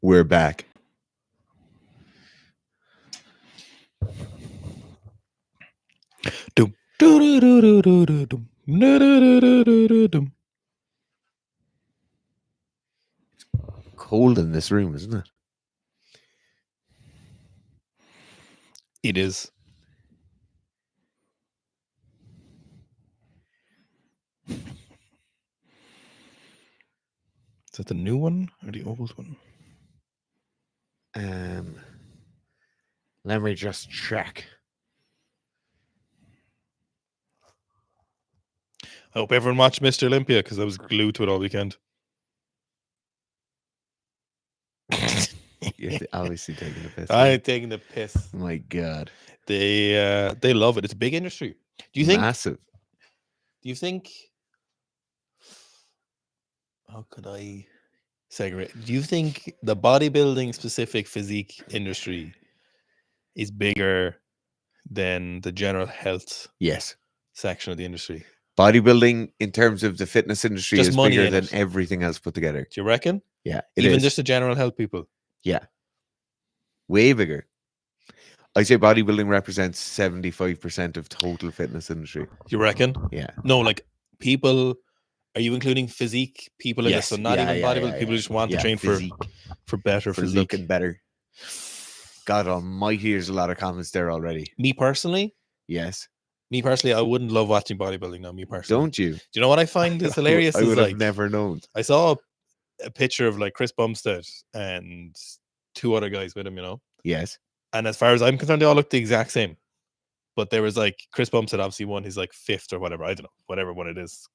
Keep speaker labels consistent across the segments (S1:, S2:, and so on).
S1: We're back.
S2: Dum, doo, doo, doo, doo, doo, dum, doo, doo, doo, doo, doo, doo, dum.
S1: Cold in this room, isn't it?
S2: It is. Is that the new one or the old one?
S1: Let me just check.
S2: I hope everyone watched Mr. Olympia because I was glued to it all weekend.
S1: You're obviously taking the piss.
S2: I
S1: man.
S2: ain't taking the piss.
S1: My God.
S2: They love it. It's a big industry. Do you think?
S1: Massive.
S2: Do you think? How could I segregate? Do you think the bodybuilding specific physique industry is bigger than the general health
S1: Yes.
S2: section of the industry?
S1: Bodybuilding, in terms of the fitness industry,
S2: Just
S1: is
S2: money
S1: bigger
S2: in
S1: than
S2: it.
S1: everything else put together.
S2: Do you reckon?
S1: Yeah, it
S2: Even
S1: is.
S2: just the general health people.
S1: Yeah. Way bigger. I say bodybuilding represents 75% of total fitness industry.
S2: You reckon?
S1: Yeah.
S2: No, like people. Are you including physique people in this? So not even bodybuilding. People just want to train
S1: physique,
S2: for better
S1: for
S2: physique.
S1: looking better. God almighty, there's a lot of comments there already.
S2: Me personally,
S1: Yes.
S2: I wouldn't love watching bodybuilding now. Me personally,
S1: Don't you?
S2: Do you know what I find is hilarious?
S1: I would
S2: is
S1: have never known.
S2: I saw a picture of like Chris Bumstead and two other guys with him, you know.
S1: Yes.
S2: And as far as I'm concerned, they all look the exact same. But there was like Chris Bumstead obviously won his like fifth or whatever. I don't know, whatever one it is.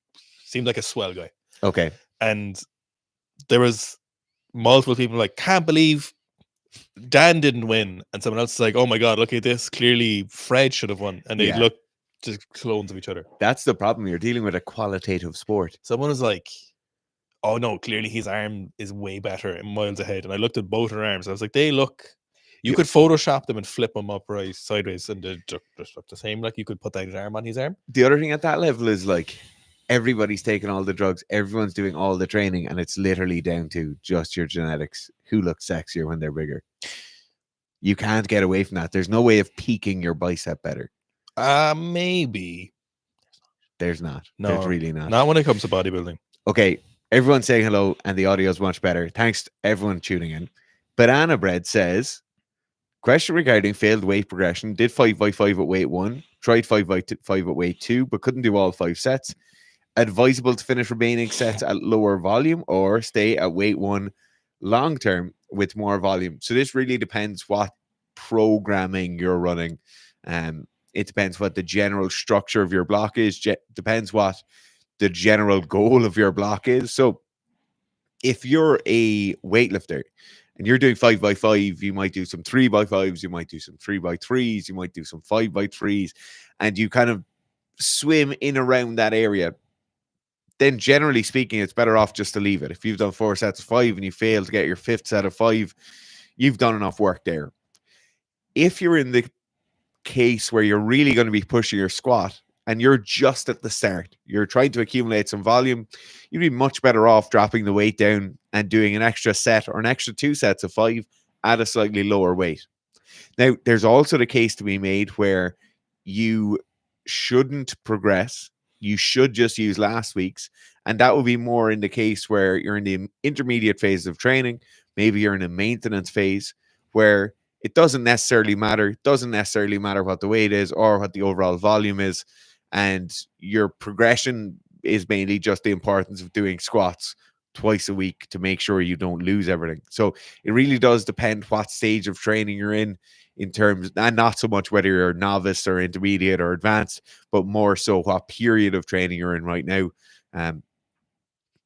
S2: Seemed like a swell guy.
S1: Okay.
S2: And there was multiple people like, can't believe Dan didn't win. And someone else is like, oh my God, look at this. Clearly Fred should have won. And they
S1: Yeah.
S2: look just clones of each other.
S1: That's the problem. You're dealing with a qualitative sport.
S2: Someone was like, oh no, clearly his arm is way better and miles ahead. And I looked at both her arms. I was like, they look, you could Photoshop them and flip them upright, sideways, and they just look the same. Like you could put that arm on his arm.
S1: The other thing at that level is like everybody's taking all the drugs, everyone's doing all the training, and it's literally down to just your genetics. Who looks sexier when they're bigger? You can't get away from that. There's no way of peaking your bicep better.
S2: Maybe.
S1: There's not.
S2: No,
S1: There's really not.
S2: Not when it comes to bodybuilding.
S1: Okay, everyone's saying hello, and the audio is much better. Thanks to everyone tuning in. Banana Bread says, question regarding failed weight progression. Did 5x5 at weight 1, tried 5x5 at weight 2, but couldn't do all 5 sets. Advisable to finish remaining sets at lower volume or stay at weight 1 long term with more volume. So this really depends what programming you're running. It depends what the general structure of your block is. Depends what the general goal of your block is. So if you're a weightlifter and you're doing 5x5, you might do some 3x5s, you might do some 3x3s, you might do some 5x3s, and you kind of swim in around that area. Then generally speaking, it's better off just to leave it. If you've done 4 sets of 5 and you fail to get your 5th set of 5, you've done enough work there. If you're in the case where you're really going to be pushing your squat and you're just at the start, you're trying to accumulate some volume, you'd be much better off dropping the weight down and doing an extra set or an extra 2 sets of 5 at a slightly lower weight. Now, there's also the case to be made where you shouldn't progress. You should just use last week's. And that would be more in the case where you're in the intermediate phase of training. Maybe you're in a maintenance phase where it doesn't necessarily matter. It doesn't necessarily matter what the weight is or what the overall volume is. And your progression is mainly just the importance of doing squats twice a week to make sure you don't lose everything. So it really does depend what stage of training you're in terms, and not so much whether you're a novice or intermediate or advanced, but more so what period of training you're in right now.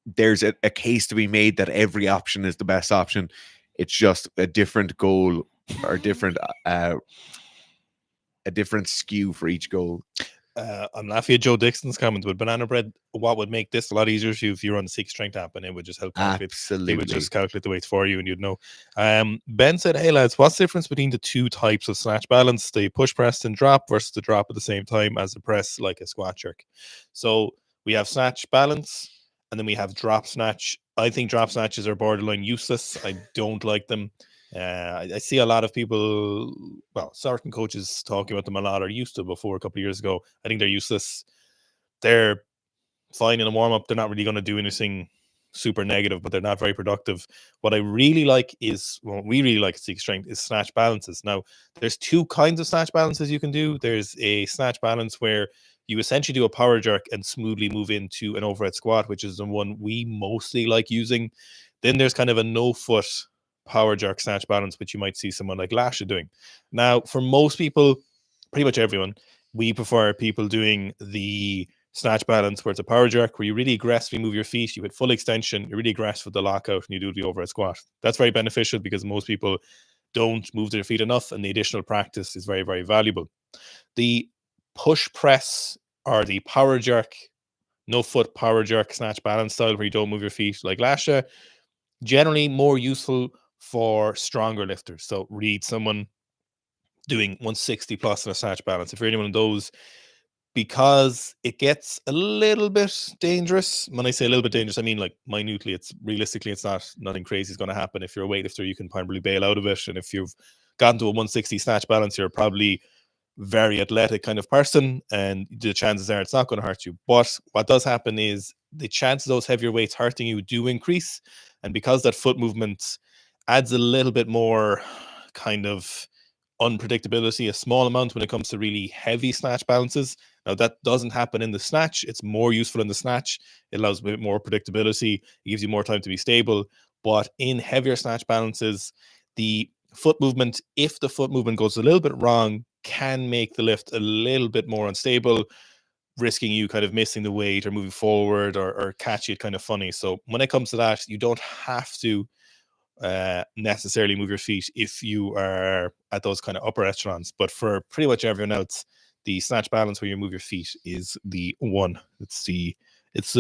S1: There's a case to be made that every option is the best option. It's just a different goal or different a different skew for each goal.
S2: I'm laughing at Joe Dixon's comments, but Banana Bread, what would make this a lot easier for you if you run the 6 strength app and it would just help calculate.
S1: Absolutely.
S2: It would just calculate the weights for you and you'd know. Ben said, hey lads, what's the difference between the 2 types of snatch balance, the push, press, and drop versus the drop at the same time as the press, like a squat jerk? So we have snatch balance And then we have drop snatch. I think drop snatches are borderline useless. I don't like them. I see a lot of people, well, certain coaches talking about them a lot, or used to before a couple of years ago. I think they're useless. They're fine in a warm up. They're not really going to do anything super negative, but they're not very productive. What I really like is, what we really like at Seek Strength, is snatch balances. Now, there's two kinds of snatch balances you can do. There's a snatch balance where you essentially do a power jerk and smoothly move into an overhead squat, which is the one we mostly like using. Then there's kind of a no foot power jerk snatch balance, which you might see someone like Lasha doing. Now, for most people, pretty much everyone, we prefer people doing the snatch balance where it's a power jerk, where you really aggressively move your feet, you hit full extension, you're really aggressive with the lockout, and you do the overhead squat. That's very beneficial because most people don't move their feet enough, and the additional practice is very, very valuable. The push press or the power jerk, no foot power jerk snatch balance style, where you don't move your feet like Lasha, generally more useful for stronger lifters. So read someone doing 160 plus in a snatch balance. If you're anyone of those, because it gets a little bit dangerous. When I say a little bit dangerous, I mean like minutely. It's realistically, it's not nothing crazy is going to happen. If you're a weightlifter, you can probably bail out of it. And if you've gotten to a 160 snatch balance, you're probably very athletic kind of person, and the chances are it's not going to hurt you. But what does happen is the chances of those heavier weights hurting you do increase. And because that foot movement adds a little bit more kind of unpredictability, a small amount when it comes to really heavy snatch balances. Now, that doesn't happen in the snatch. It's more useful in the snatch. It allows a bit more predictability. It gives you more time to be stable. But in heavier snatch balances, the foot movement, if the foot movement goes a little bit wrong, can make the lift a little bit more unstable, risking you kind of missing the weight or moving forward, or catching it kind of funny. So when it comes to that, you don't have to necessarily move your feet if you are at those kind of upper echelons. But for pretty much everyone else, the snatch balance where you move your feet is the one. It's the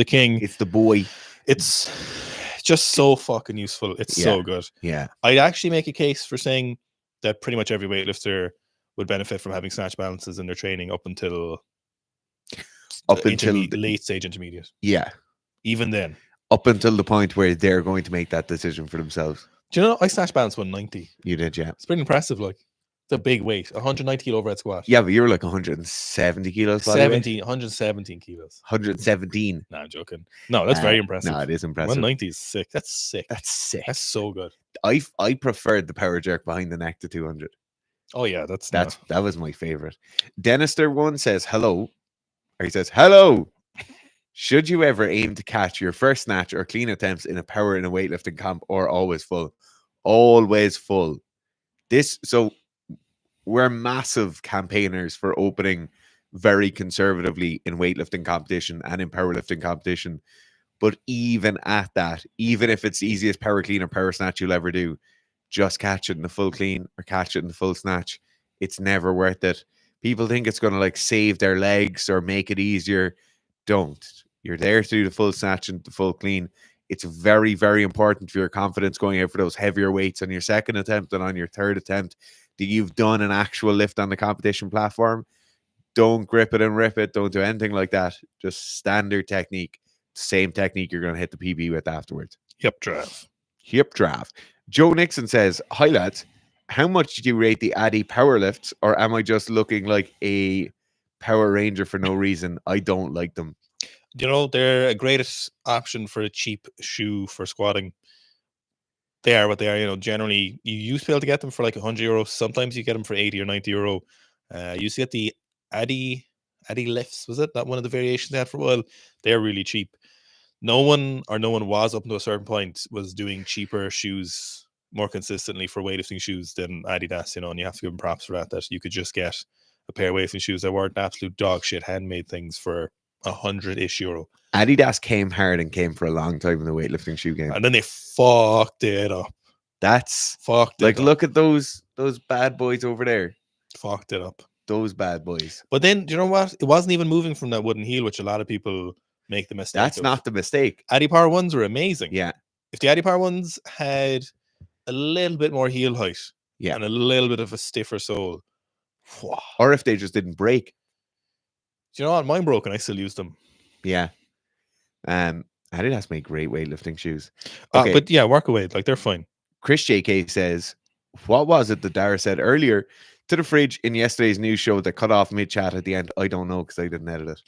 S2: king.
S1: It's the boy.
S2: It's just so fucking useful. It's so good.
S1: Yeah.
S2: I'd actually make a case for saying that pretty much every weightlifter would benefit from having snatch balances in their training up until late stage intermediate.
S1: Yeah.
S2: Even then.
S1: Up until the point where they're going to make that decision for themselves.
S2: Do you know I snatch balance 190?
S1: You did, yeah.
S2: It's pretty impressive. Like, it's a big weight. 190 kilo overhead squat.
S1: Yeah, but you were like 170 kilos.
S2: 117 kilos.
S1: 117.
S2: No, I'm joking. No, that's very impressive.
S1: No, it is impressive.
S2: 190 is sick. That's sick.
S1: That's sick.
S2: That's so good.
S1: I preferred the power jerk behind the neck to 200.
S2: Oh yeah, that
S1: was my favorite. Denister1 says hello. Or he says hello. Should you ever aim to catch your first snatch or clean attempts in a weightlifting camp, or always full? Always full. So we're massive campaigners for opening very conservatively in weightlifting competition and in powerlifting competition. But even at that, even if it's the easiest power clean or power snatch you'll ever do, just catch it in the full clean or catch it in the full snatch. It's never worth it. People think it's going to like save their legs or make it easier. Don't. You're there to do the full snatch and the full clean. It's very, very important for your confidence going out for those heavier weights on your second attempt and on your third attempt that you've done an actual lift on the competition platform. Don't grip it and rip it. Don't do anything like that. Just standard technique. Same technique you're going to hit the PB with afterwards.
S2: Hip draft.
S1: Joe Nixon says, hi lads, how much did you rate the Addy power lifts, or am I just looking like a Power Ranger for no reason? I don't like them.
S2: You know, they're a great option for a cheap shoe for squatting. They are what they are. You know, generally you used to be able to get them for like €100. Sometimes you get them for 80 or 90 euro. You used to get the Addy lifts, was it? That one of the variations they had for a while. They're really cheap. No one was up to a certain point was doing cheaper shoes more consistently for weightlifting shoes than Adidas, you know, and you have to give them props for that you could just get a pair of weightlifting shoes that weren't absolute dog shit handmade things for €100-ish.
S1: Adidas came hard and came for a long time in the weightlifting shoe game.
S2: And then they fucked it up.
S1: Look at those bad boys over there.
S2: Fucked it up.
S1: Those bad boys.
S2: But then, do you know what? It wasn't even moving from that wooden heel, which a lot of people make the mistake.
S1: That's not the mistake.
S2: Addy Power ones were amazing.
S1: Yeah.
S2: If the Addy Power ones had a little bit more heel height,
S1: yeah,
S2: and a little bit of a stiffer sole,
S1: or if they just didn't break.
S2: Do you know what? Mine broke and I still used them.
S1: Yeah. Adidas make great weightlifting shoes.
S2: But yeah, work away. Like they're fine.
S1: Chris JK says, what was it that Dara said earlier to the fridge in yesterday's news show that cut off mid chat at the end? I don't know because I didn't edit it.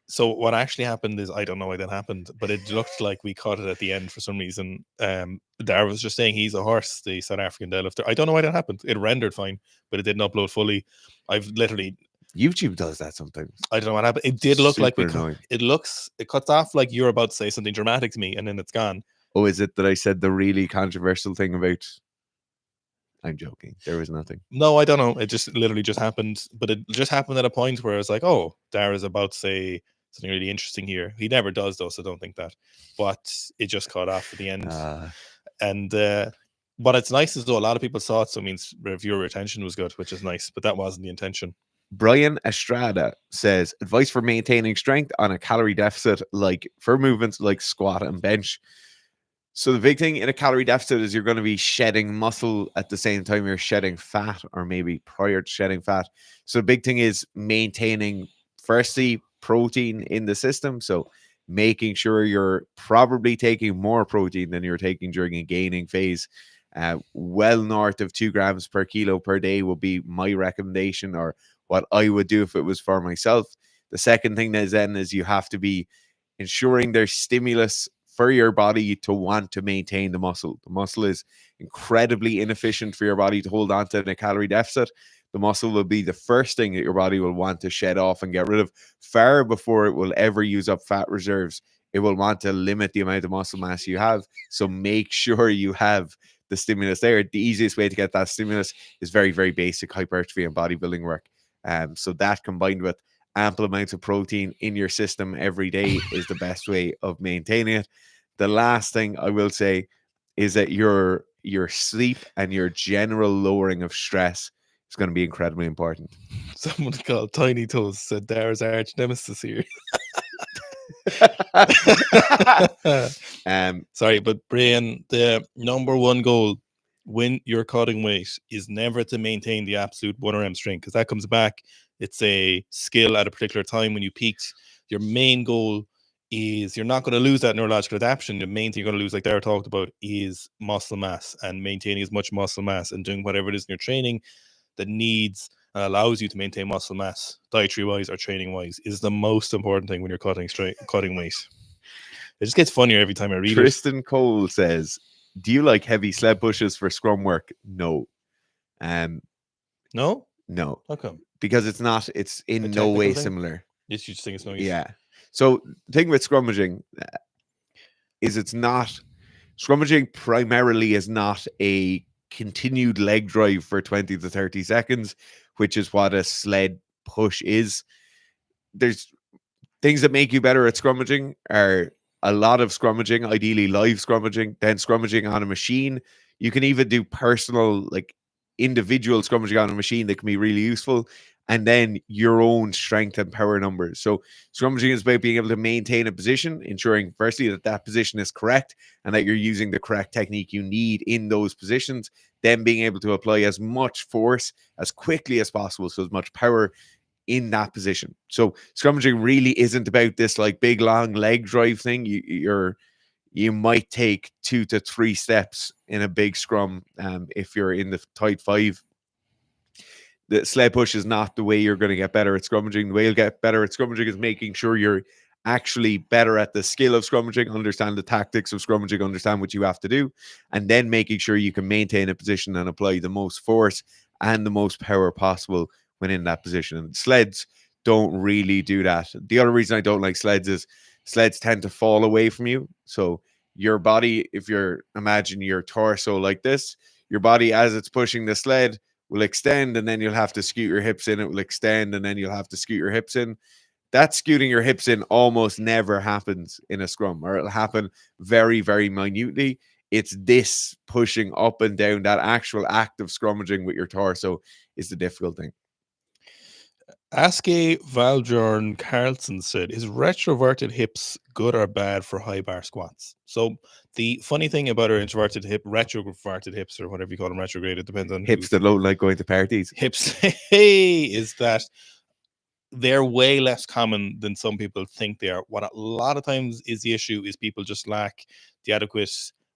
S2: So what actually happened is I don't know why that happened, but it looked like we caught it at the end for some reason. Dara was just saying he's a horse, the South African deadlifter. I don't know why that happened. It rendered fine, but it didn't upload fully. I've literally
S1: YouTube does that sometimes.
S2: I don't know what happened. It did look like
S1: Super
S2: it cuts off like you're about to say something dramatic to me, and then it's gone.
S1: Oh, is it that I said the really controversial thing about? I'm joking. There was nothing.
S2: No, I don't know. It just literally just happened, but it just happened at a point where I was like, "Oh, Dara's about to say something really interesting here." He never does, though, so don't think that. But it just caught off at the end, and but it's nice as though a lot of people saw it, so it means viewer retention was good, which is nice. But that wasn't the intention.
S1: Brian Estrada says advice for maintaining strength on a calorie deficit, like for movements like squat and bench. So the big thing in a calorie deficit is you're going to be shedding muscle at the same time you're shedding fat, or maybe prior to shedding fat. So the big thing is maintaining, firstly, protein in the system. So making sure you're probably taking more protein than you're taking during a gaining phase. Well north of 2 grams per kilo per day would be my recommendation, or what I would do if it was for myself. The second thing is you have to be ensuring there's stimulus for your body to want to maintain the muscle. The muscle is incredibly inefficient for your body to hold on to in a calorie deficit. The muscle will be the first thing that your body will want to shed off and get rid of far before it will ever use up fat reserves. It will want to limit the amount of muscle mass you have. So make sure you have the stimulus there. The easiest way to get that stimulus is very, very basic hypertrophy and bodybuilding work. So that combined with ample amounts of protein in your system every day is the best way of maintaining it. The last thing I will say is that your sleep and your general lowering of stress is going to be incredibly important.
S2: Someone called Tiny Toes said Dara's arch nemesis here. Sorry, but Brian, the number one goal when you're cutting weight is never to maintain the absolute 1RM strength, because that comes back. It's a skill at a particular time when you peaked. Your main goal is you're not going to lose that neurological adaptation. The main thing you're going to lose, like Dara talked about, is muscle mass, and maintaining as much muscle mass and doing whatever it is in your training that needs and allows you to maintain muscle mass, dietary wise or training wise, is the most important thing when you're cutting weight. It just gets funnier every time I read
S1: Tristan Cole says, do you like heavy sled pushes for scrum work? No.
S2: No?
S1: No.
S2: How come?
S1: Because it's in no way similar.
S2: Yes, you just think it's no use.
S1: Yeah. So the thing with scrummaging is scrummaging primarily is not a continued leg drive for 20 to 30 seconds, which is what a sled push is. There's things that make you better at scrummaging are a lot of scrummaging, ideally live scrummaging, then scrummaging on a machine. You can even do personal, like individual scrummaging on a machine that can be really useful. And then your own strength and power numbers. So scrummaging is about being able to maintain a position, ensuring firstly that position is correct and that you're using the correct technique you need in those positions. Then being able to apply as much force as quickly as possible, so as much power in that position. So scrummaging really isn't about this like big long leg drive thing. You might take 2 to 3 steps in a big scrum if you're in the tight 5. The sled push is not the way you're going to get better at scrummaging. The way you'll get better at scrummaging is making sure you're actually better at the skill of scrummaging, understand the tactics of scrummaging, understand what you have to do, and then making sure you can maintain a position and apply the most force and the most power possible when in that position. And sleds don't really do that. The other reason I don't like sleds is sleds tend to fall away from you. So your body, if you're imagine your torso like this, your body as it's pushing the sled will extend, and then you'll have to scoot your hips in. It will extend, and then you'll have to scoot your hips in. That scooting your hips in almost never happens in a scrum, or it'll happen very, very minutely. It's this pushing up and down, that actual act of scrummaging with your torso is the difficult thing.
S2: Aske Valjorn Carlson said, is retroverted hips good or bad for high bar squats? So the funny thing about our retroverted hips, or whatever you call them, retrograde, it depends on
S1: hips that don't like going to parties.
S2: Hips, hey, is that they're way less common than some people think they are. What a lot of times is the issue is people just lack the adequate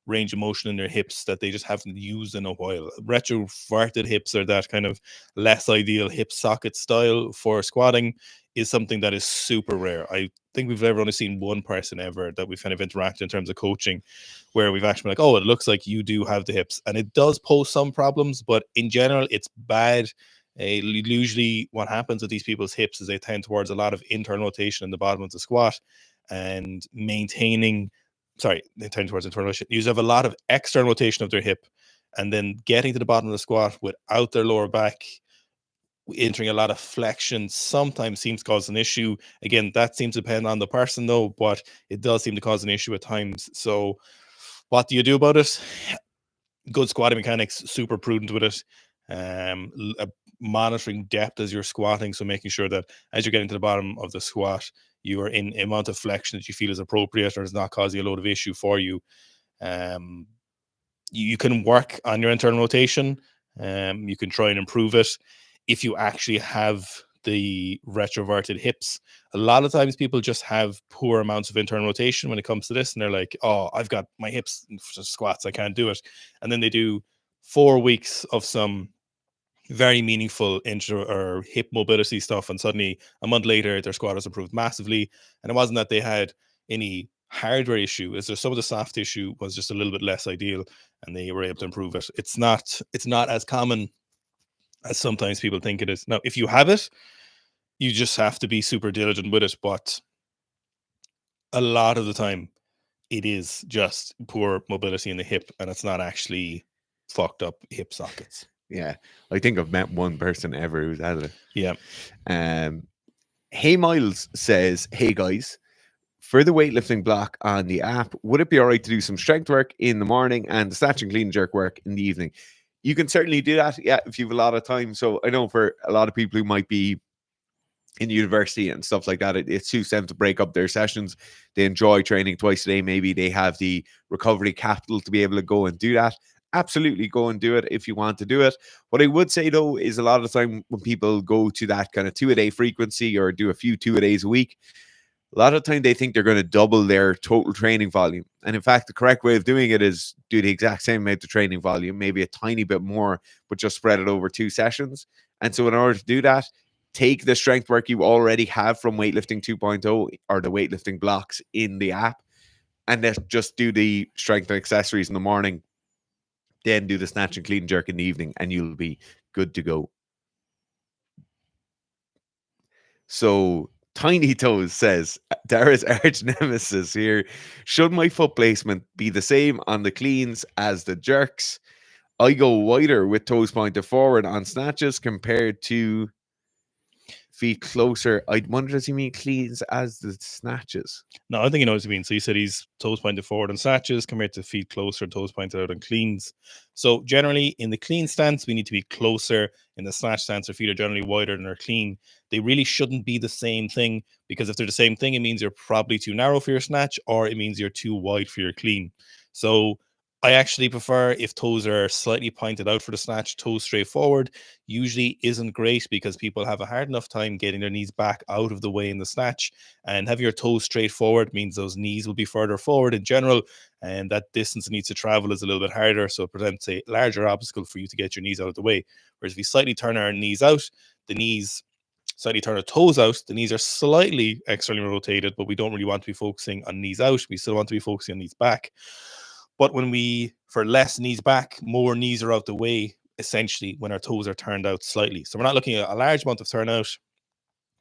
S2: range of motion in their hips that they just haven't used in a while. Retroverted hips are that kind of less ideal hip socket style for squatting, is something that is super rare. I think we've ever only seen one person ever that we've kind of interacted in terms of coaching where we've actually been like, oh, it looks like you do have the hips. And it does pose some problems, but in general, it's bad. Usually what happens with these people's hips is they tend towards a lot of internal rotation in the bottom of the squat and maintaining, they tend towards internal rotation. You have a lot of external rotation of their hip and then getting to the bottom of the squat without their lower back entering a lot of flexion sometimes seems to cause an issue. Again, that seems to depend on the person though, but it does seem to cause an issue at times. So what do you do about it? Good squatting mechanics, super prudent with it. Monitoring depth as you're squatting, so making sure that as you're getting to the bottom of the squat, you are in amount of flexion that you feel is appropriate or is not causing a load of issue for you. You can work on your internal rotation. You can try and improve it if you actually have the retroverted hips. A lot of times people just have poor amounts of internal rotation when it comes to this, and they're like, oh, I've got my hips squats, I can't do it. And then they do 4 weeks of some very meaningful hip mobility stuff, and suddenly a month later their squat has improved massively. And it wasn't that they had any hardware issue, is there some of the soft tissue was just a little bit less ideal and they were able to improve it. It's not as common as sometimes people think it is. Now, if you have it, you just have to be super diligent with it. But a lot of the time, it is just poor mobility in the hip, and it's not actually fucked up hip sockets.
S1: Yeah, I think I've met one person ever who's had it.
S2: Yeah.
S1: Hey Miles says, hey guys, for the weightlifting block on the app, would it be all right to do some strength work in the morning and the snatch and clean and jerk work in the evening? You can certainly do that, yeah, if you have a lot of time. So I know for a lot of people who might be in university and stuff like that, it suits them to break up their sessions. They enjoy training twice a day. Maybe they have the recovery capital to be able to go and do that. Absolutely go and do it if you want to do it. What I would say though is a lot of the time when people go to that kind of 2-a-day frequency or do a few 2-a-days a week, a lot of the time they think they're going to double their total training volume. And in fact, the correct way of doing it is do the exact same amount of training volume, maybe a tiny bit more, but just spread it over 2 sessions. And so in order to do that, take the strength work you already have from Weightlifting 2.0 or the weightlifting blocks in the app, and then just do the strength and accessories in the morning, then do the snatch and clean and jerk in the evening, and you'll be good to go. So Tiny Toes says, Dara's arch nemesis here, should my foot placement be the same on the cleans as the jerks? I go wider with toes pointed forward on snatches compared to feet closer. I wonder, does he mean cleans as the snatches?
S2: No, I think he knows what you mean. So you said he's toes pointed forward on snatches compared to feet closer, toes pointed out on cleans. So generally in the clean stance, we need to be closer. In the snatch stance, our feet are generally wider than our clean. They really shouldn't be the same thing, because if they're the same thing, it means you're probably too narrow for your snatch, or it means you're too wide for your clean. So I actually prefer if toes are slightly pointed out for the snatch. Toes straight forward usually isn't great because people have a hard enough time getting their knees back out of the way in the snatch. And having your toes straight forward means those knees will be further forward in general, and that distance it needs to travel is a little bit harder. So it presents a larger obstacle for you to get your knees out of the way. Whereas if we slightly turn our knees out, slightly turn our toes out, the knees are slightly externally rotated, but we don't really want to be focusing on knees out. We still want to be focusing on knees back. But for less knees back, more knees are out the way, essentially, when our toes are turned out slightly. So we're not looking at a large amount of turnout,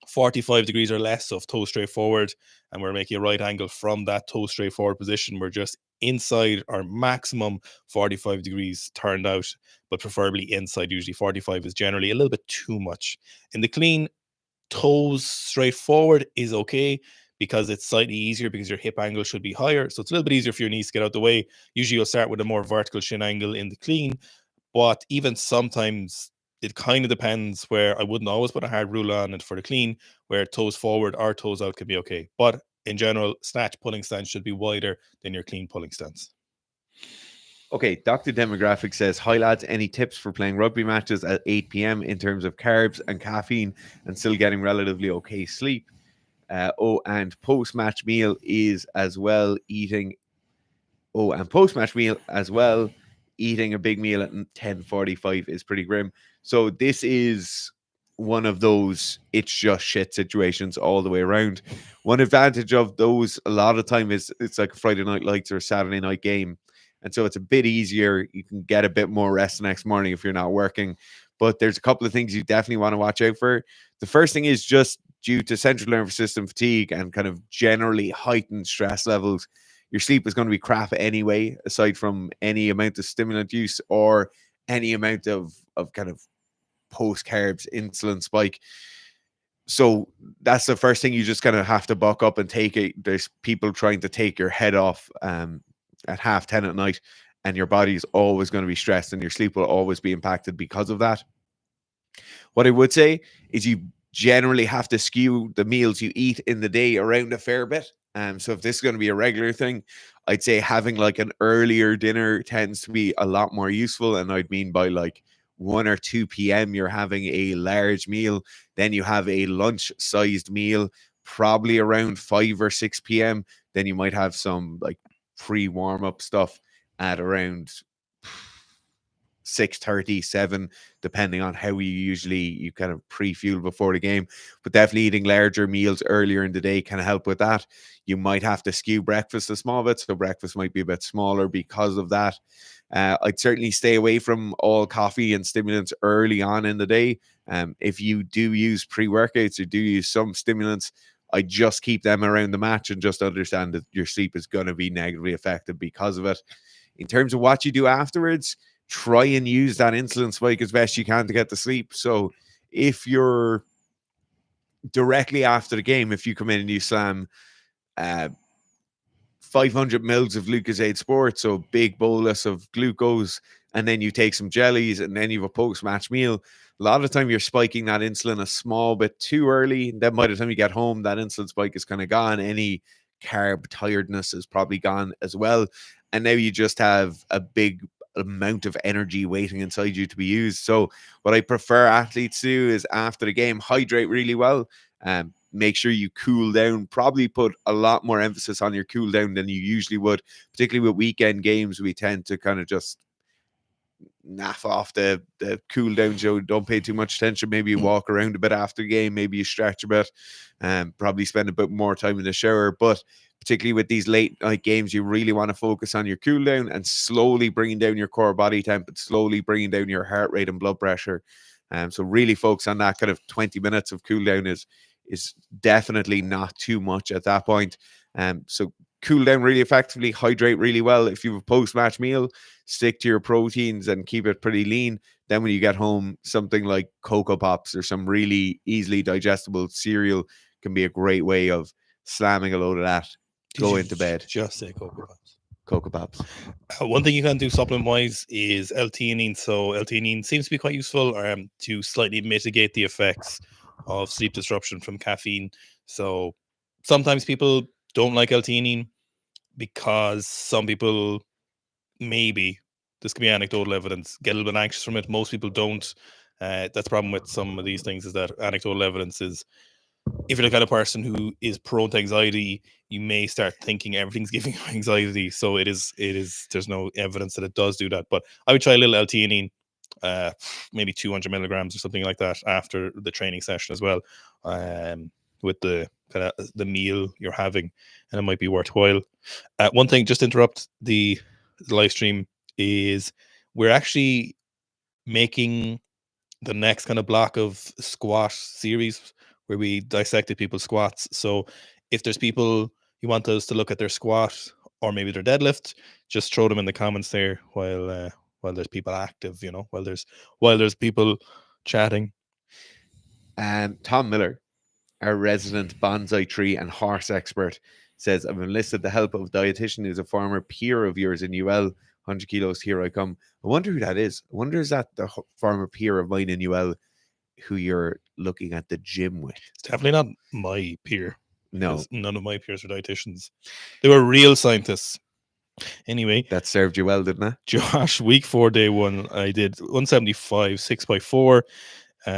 S2: 45 degrees or less of toe straight forward, and we're making a right angle from that toe straight forward position. We're just inside our maximum 45 degrees turned out, but preferably inside. Usually 45 is generally a little bit too much. In the clean, toes straight forward is okay, because it's slightly easier because your hip angle should be higher. So it's a little bit easier for your knees to get out the way. Usually you'll start with a more vertical shin angle in the clean, but even sometimes it kind of depends, where I wouldn't always put a hard rule on it for the clean, where toes forward or toes out can be okay. But in general, snatch pulling stance should be wider than your clean pulling stance.
S1: Okay, Dr. Demographic says, hi lads, any tips for playing rugby matches at 8 p.m. in terms of carbs and caffeine and still getting relatively okay sleep? And post-match meal is as well eating. Oh, and post-match meal as well, eating a big meal at 10:45 is pretty grim. So this is one of those it's just shit situations all the way around. One advantage of those a lot of time is it's like a Friday night lights or a Saturday night game. And so it's a bit easier. You can get a bit more rest the next morning if you're not working. But there's a couple of things you definitely want to watch out for. The first thing is just due to central nervous system fatigue and kind of generally heightened stress levels, your sleep is going to be crap anyway, aside from any amount of stimulant use or any amount of kind of post carbs insulin spike. So that's the first thing you just kind of have to buck up and take it. There's people trying to take your head off at 10:30 at night, and your body is always going to be stressed, and your sleep will always be impacted because of that. What I would say is you generally have to skew the meals you eat in the day around a fair bit. So if this is going to be a regular thing, I'd say having like an earlier dinner tends to be a lot more useful. And I'd mean by like 1 or 2 p.m., you're having a large meal. Then you have a lunch sized meal, probably around 5 or 6 p.m. Then you might have some like pre warm up stuff at around 6:37, depending on how you kind of pre-fuel before the game. But definitely eating larger meals earlier in the day can help with that. You might have to skew breakfast a small bit, so breakfast might be a bit smaller because of that. I'd certainly stay away from all coffee and stimulants early on in the day. If you do use pre-workouts or do use some stimulants, I just keep them around the match and just understand that your sleep is going to be negatively affected because of it. In terms of what you do afterwards, try and use that insulin spike as best you can to get to sleep. So if you're directly after the game, if you come in and you slam 500 mils of Lucozade Sport, so big bolus of glucose, and then you take some jellies, and then you have a post-match meal, a lot of the time you're spiking that insulin a small bit too early. And then by the time you get home, that insulin spike is kind of gone. Any carb tiredness is probably gone as well. And now you just have a big amount of energy waiting inside you to be used. So what I prefer athletes do is after the game, hydrate really well. Make sure you cool down, probably put a lot more emphasis on your cool down than you usually would, particularly with weekend games. We tend to kind of just naff off the cool down show. Don't pay too much attention. Maybe you walk around a bit after the game, maybe you stretch a bit, probably spend a bit more time in the shower. But particularly with these late night games, you really want to focus on your cool down and slowly bringing down your core body temp and slowly bringing down your heart rate and blood pressure. So really focus on that. Kind of 20 minutes of cool down is definitely not too much at that point. So cool down really effectively, hydrate really well. If you have a post-match meal, stick to your proteins and keep it pretty lean. Then when you get home, something like Cocoa Pops or some really easily digestible cereal can be a great way of slamming a load of that. Go into bed.
S2: Just say Cocoa Pops.
S1: Cocoa Pops.
S2: One thing you can do supplement wise is L-theanine. So L-theanine seems to be quite useful to slightly mitigate the effects of sleep disruption from caffeine. So sometimes people don't like L-theanine because some people, maybe this could be anecdotal evidence, get a little bit anxious from it. Most people don't. That's the problem with some of these things, is that anecdotal evidence is, if you're the kind of person who is prone to anxiety, you may start thinking everything's giving you anxiety. So it is, there's no evidence that it does do that. But I would try a little L-theanine, maybe 200 milligrams or something like that after the training session as well, with the kind of the meal you're having, and it might be worthwhile. One thing, just to interrupt the live stream, is we're actually making the next kind of block of squat series where we dissected people's squats. So if there's people you want us to look at their squat or maybe their deadlift, just throw them in the comments there while there's people active, while there's people chatting.
S1: Tom Miller, our resident bonsai tree and horse expert, says, I've enlisted the help of a dietitian who's a former peer of yours in UL. 100 kilos, here I come. I wonder who that is. I wonder, is that the former peer of mine in UL who you're looking at the gym with?
S2: It's definitely not my peer.
S1: No.
S2: None of my peers are dietitians. They were real scientists. Anyway,
S1: That served you well, didn't it?
S2: Josh, week 4, day 1, I did 175, 6x4.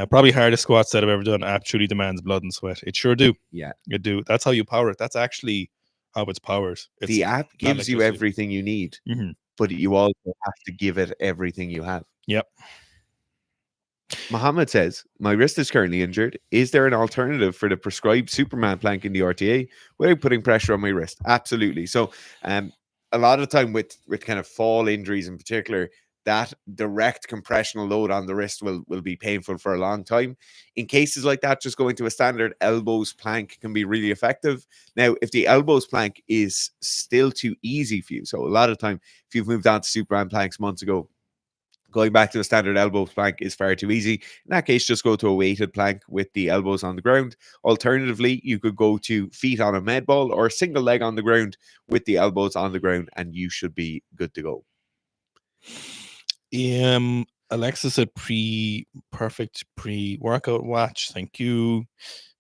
S2: Probably hardest squats that I've ever done. App truly demands blood and sweat. It sure do.
S1: Yeah.
S2: It do. That's how you power it. That's actually how it's powered. It's
S1: The app
S2: not
S1: gives you
S2: electricity.
S1: everything you need,
S2: Mhm.
S1: but you also have to give it everything you have.
S2: Yep.
S1: Mohammed says, my wrist is currently injured. Is there an alternative for the prescribed Superman plank in the RTA without putting pressure on my wrist? Absolutely. So a lot of the time with kind of fall injuries in particular, that direct compressional load on the wrist will be painful for a long time. In cases like that, just going to a standard elbows plank can be really effective. Now, if the elbows plank is still too easy for you, so a lot of time, if you've moved on to Superman planks months ago, going back to a standard elbow plank is far too easy. In that case, just go to a weighted plank with the elbows on the ground. Alternatively, you could go to feet on a med ball or a single leg on the ground with the elbows on the ground, and you should be good to go.
S2: Alexa said perfect pre-workout watch. Thank you.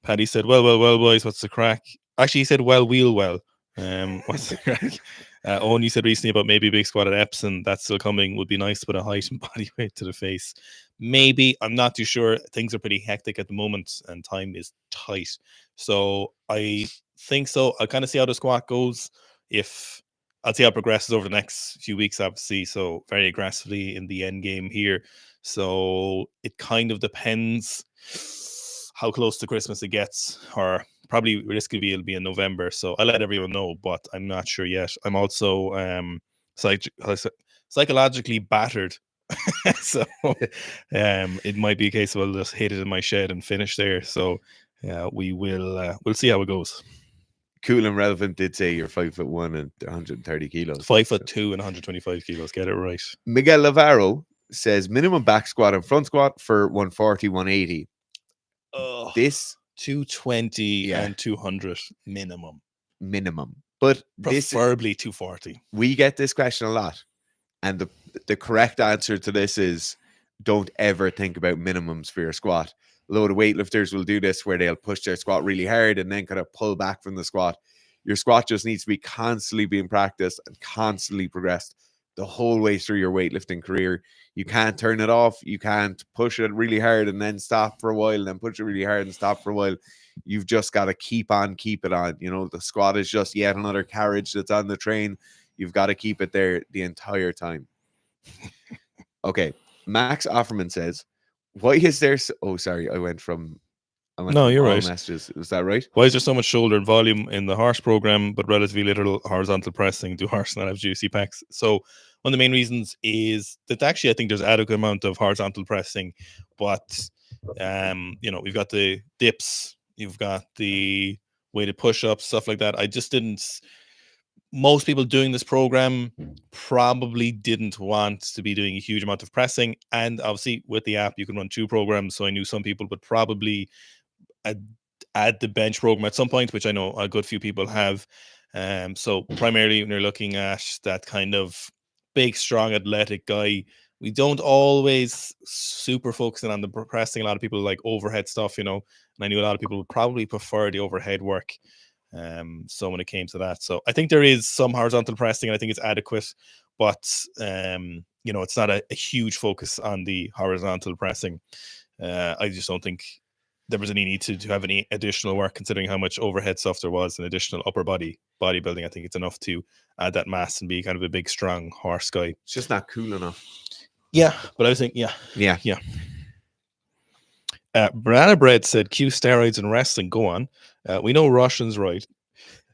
S2: Paddy said, well, boys, what's the crack? Actually, he said, well. What's the crack? Owen, you said recently about maybe a big squat at Epsom. That's still coming. Would be nice to put a height and body weight to the face. Maybe. I'm not too sure. Things are pretty hectic at the moment and time is tight. So I think so. I'll kind of see how the squat goes. I'll see how it progresses over the next few weeks, obviously. So very aggressively in the end game here. So it kind of depends how close to Christmas it gets, or probably realistically it'll be in November. So I'll let everyone know, but I'm not sure yet. I'm also psychologically battered. So it might be a case of I'll just hit it in my shed and finish there. So we'll see how it goes.
S1: Cool and Relevant did say you're 5'1" and 130 kilos.
S2: 5'2" and 125 kilos. Get it right.
S1: Miguel Lavarro says minimum back squat and front squat for 140, 180. This
S2: 220 and 200 minimum.
S1: But
S2: preferably 240.
S1: We get this question a lot. And the correct answer to this is don't ever think about minimums for your squat. A load of weightlifters will do this where they'll push their squat really hard and then kind of pull back from the squat. Your squat just needs to be constantly being practiced and constantly progressed the whole way through your weightlifting career. You can't turn it off. You can't push it really hard and then stop for a while, and then push it really hard and stop for a while. You've just got to keep it on. You know, the squat is just yet another carriage that's on the train. You've got to keep it there the entire time. Okay. Max Offerman says, why is there... Oh, sorry. I went from
S2: you're right.
S1: Messages. Was that right?
S2: Why is there so much shoulder and volume in the horse program, but relatively little horizontal pressing? Do horse not have juicy packs? So one of the main reasons is that actually I think there's adequate amount of horizontal pressing, but we've got the dips, you've got the weighted push-ups, stuff like that. I just didn't... Most people doing this program probably didn't want to be doing a huge amount of pressing. And obviously with the app, you can run 2 programs. So I knew some people would probably add the bench program at some point, which I know a good few people have. So primarily when you're looking at that kind of big, strong, athletic guy, we don't always super focusing on the pressing. A lot of people like overhead stuff, and I knew a lot of people would probably prefer the overhead work. So when it came to that, so I think there is some horizontal pressing, and I think it's adequate, but it's not a huge focus on the horizontal pressing. I just don't think there was any need to have any additional work, considering how much overhead stuff there was and additional upper body bodybuilding. I think it's enough to add that mass and be kind of a big, strong horse guy.
S1: It's just not cool enough.
S2: Yeah, but I was thinking, yeah. Banana Bread said, "Cue steroids and wrestling. Go on. We know Russians, right?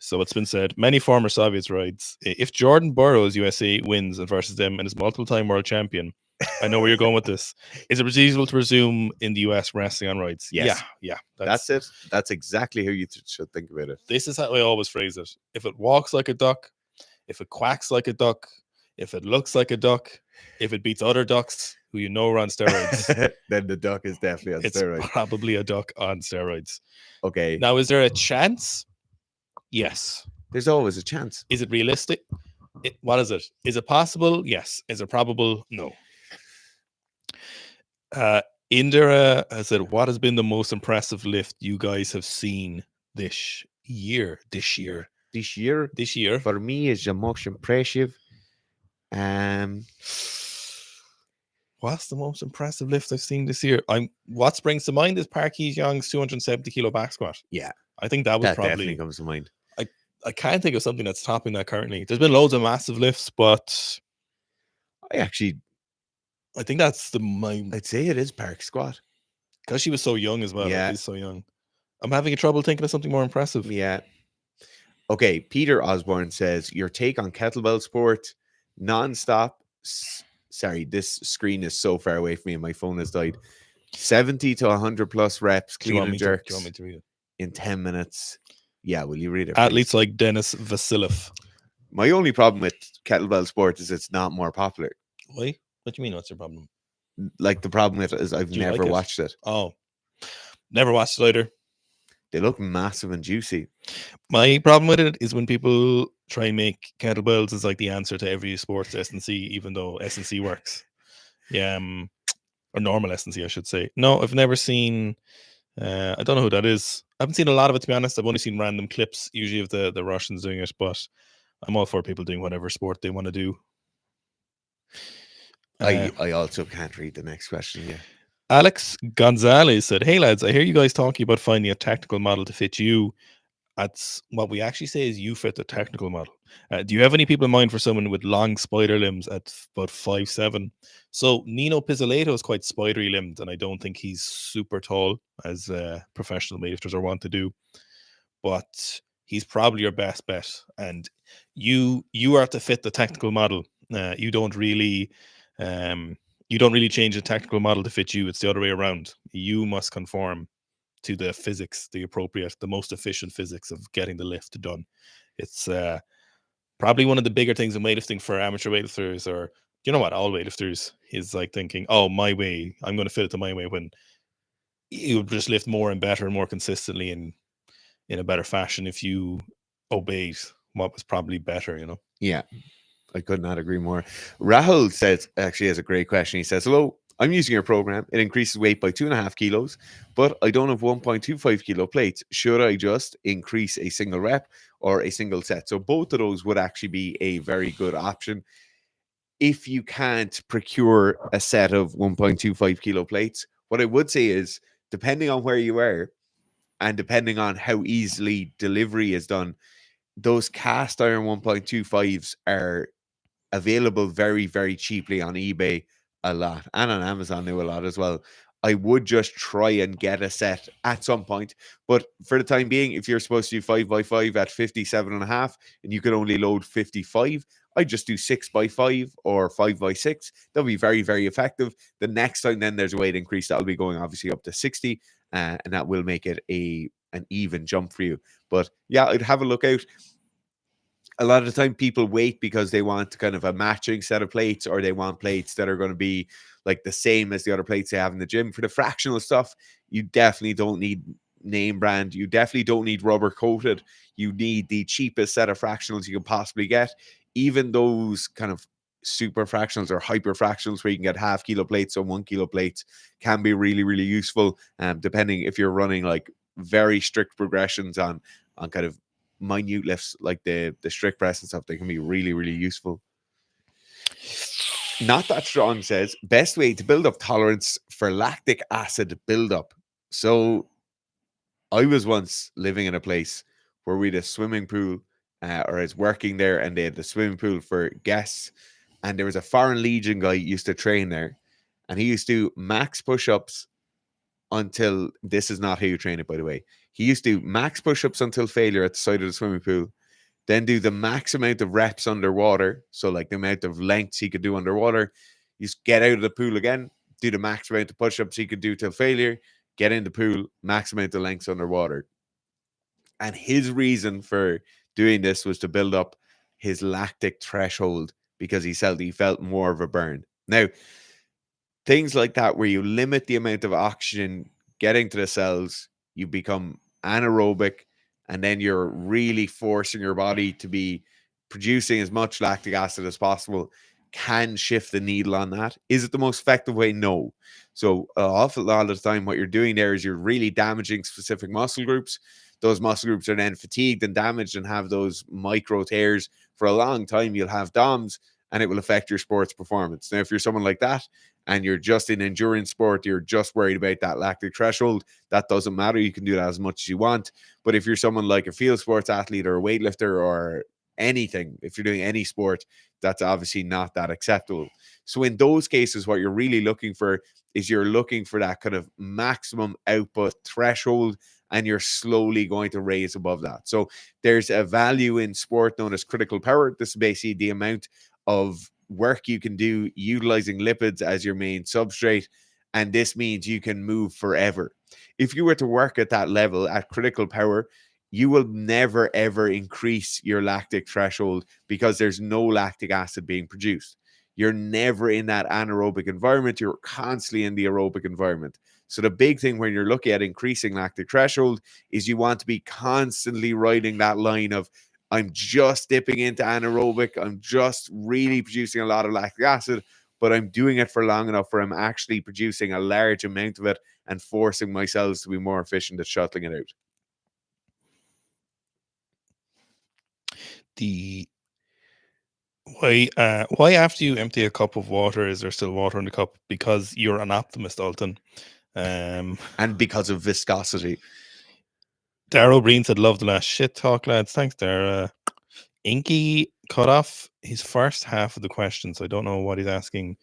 S2: So it's been said. Many former Soviets rights. If Jordan Burroughs USA wins and versus them and is multiple-time world champion, I know where you're going with this. Is it reasonable to presume in the US wrestling on rights?"
S1: Yes.
S2: Yeah.
S1: That's it. That's exactly how you should think about it.
S2: This is how I always phrase it. If it walks like a duck, if it quacks like a duck, if it looks like a duck, if it beats other ducks who you know are on steroids,
S1: then the duck is definitely on steroids.
S2: It's probably a duck on steroids.
S1: Okay.
S2: Now, is there a chance? Yes.
S1: There's always a chance.
S2: Is it realistic? What is it? Is it possible? Yes. Is it probable? No. Indira has said, what has been the most impressive lift you guys have seen this year?
S1: this year
S2: this year.
S1: for me is the most impressive.
S2: What's the most impressive lift I've seen this year? What springs to mind is Park Hee-young's 270 kilo back squat.
S1: Yeah,
S2: I think that was
S1: that
S2: probably
S1: definitely comes to mind.
S2: I can't think of something that's topping that currently. There's been loads of massive lifts, but
S1: I
S2: think that's
S1: I'd say it is Park squat.
S2: because she was so young as well.
S1: Yeah.
S2: It is so young. I'm having trouble thinking of something more impressive.
S1: Yeah. Okay, Peter Osborne says your take on kettlebell sport, non-stop. Sorry, this screen is so far away from me and my phone has died. 70 to 100 plus reps,
S2: Do you
S1: clean
S2: want
S1: and
S2: me to, do you
S1: jerks
S2: want me to read it?
S1: in 10 minutes. Yeah, will you read it?
S2: Athletes
S1: Please?
S2: like Denis Vasiliev.
S1: My only problem with kettlebell sport is it's not more popular.
S2: Why? What do you mean? What's your problem?
S1: Like the problem with it is I've
S2: Do you
S1: never
S2: like it?
S1: watched it.
S2: Oh, never watched it either.
S1: They look massive and juicy.
S2: My problem with it is when people try and make kettlebells as like the answer to every sports S&C, even though S&C works. Yeah, or normal S&C, I should say. No, I've never seen. I don't know who that is. I haven't seen a lot of it, to be honest. I've only seen random clips, usually of the Russians doing it. But I'm all for people doing whatever sport they want to do.
S1: I also can't read the next question. Yeah.
S2: Alex Gonzalez said, "Hey lads, I hear you guys talking about finding a technical model to fit you. That's what we actually say is you fit the technical model. Do you have any people in mind for someone with long spider limbs at about 5'7"? So Nino Pizzolatto is quite spidery limbed, and I don't think he's super tall as professional weightlifters are wont to do. But he's probably your best bet, and you are to fit the technical model. You don't really change the technical model to fit you. It's the other way around. You must conform to the physics, the most efficient physics of getting the lift done. It's probably one of the bigger things in weightlifting for amateur weightlifters, or you know what, all weightlifters, is like thinking, oh, my way, I'm going to fit it to my way, when you just lift more and better and more consistently and in a better fashion if you obeyed what was probably better, you know?
S1: Yeah, I could not agree more. Rahul says, actually has a great question. He says, hello, I'm using your program. It increases weight by 2.5 kilos, but I don't have 1.25 kilo plates. Should I just increase a single rep or a single set? So both of those would actually be a very good option. If you can't procure a set of 1.25 kilo plates, what I would say is, depending on where you are and depending on how easily delivery is done, those cast iron 1.25s are available very, very cheaply on eBay a lot, and on Amazon now a lot as well. I would just try and get a set at some point. But for the time being, if you're supposed to do 5x5 at 57.5 and you can only load 55, I just do 6x5 or 5x6. That'll be very, very effective. The next time then there's a weight increase, that'll be going obviously up to 60, and that will make it an even jump for you. But yeah, I'd have a look out. A lot of the time people wait because they want kind of a matching set of plates, or they want plates that are going to be like the same as the other plates they have in the gym. For the fractional stuff, you definitely don't need name brand. You definitely don't need rubber coated. You need the cheapest set of fractionals you can possibly get. Even those kind of super fractionals or hyper fractionals where you can get half kilo plates or 1 kilo plates can be really, really useful. Depending if you're running like very strict progressions on kind of minute lifts like the strict press and stuff, they can be really, really useful. Not That Strong says, best way to build up tolerance for lactic acid buildup. So I was once living in a place where we had a swimming pool, or I was working there, and they had the swimming pool for guests, and there was a Foreign Legion guy who used to train there, and he used to max push-ups until, this is not how you train it, by the way. He used to max push-ups until failure at the side of the swimming pool, then do the max amount of reps underwater. So like the amount of lengths he could do underwater. You just get out of the pool again, do the max amount of push-ups he could do till failure, get in the pool, max amount of lengths underwater. And his reason for doing this was to build up his lactic threshold, because he felt more of a burn. Now, things like that, where you limit the amount of oxygen getting to the cells, you become anaerobic, and then you're really forcing your body to be producing as much lactic acid as possible. can shift the needle on that. Is it the most effective way? No. So an awful lot of the time, what you're doing there is you're really damaging specific muscle groups. Those muscle groups are then fatigued and damaged and have those micro tears for a long time. You'll have DOMs, and it will affect your sports performance. Now, if you're someone like that and you're just in endurance sport, you're just worried about that lactic threshold, that doesn't matter. You can do that as much as you want. But if you're someone like a field sports athlete or a weightlifter or anything, if you're doing any sport, that's obviously not that acceptable. So in those cases, what you're really looking for is you're looking for that kind of maximum output threshold, and you're slowly going to raise above that. So there's a value in sport known as critical power. This is basically the amount of work you can do utilizing lipids as your main substrate, and this means you can move forever. If you were to work at that level at critical power, you will never ever increase your lactic threshold because there's no lactic acid being produced. You're never in that anaerobic environment. You're constantly in the aerobic environment. So the big thing when you're looking at increasing lactic threshold is you want to be constantly riding that line of, I'm just dipping into anaerobic, I'm just really producing a lot of lactic acid, but I'm doing it for long enough where I'm actually producing a large amount of it and forcing my cells to be more efficient at shuttling it out.
S2: Why after you empty a cup of water is there still water in the cup? Because you're an optimist, Alton.
S1: And because of viscosity.
S2: Darrow Breen said, love the last shit talk, lads. Thanks, Dara. Inky cut off his first half of the question, so I don't know what he's asking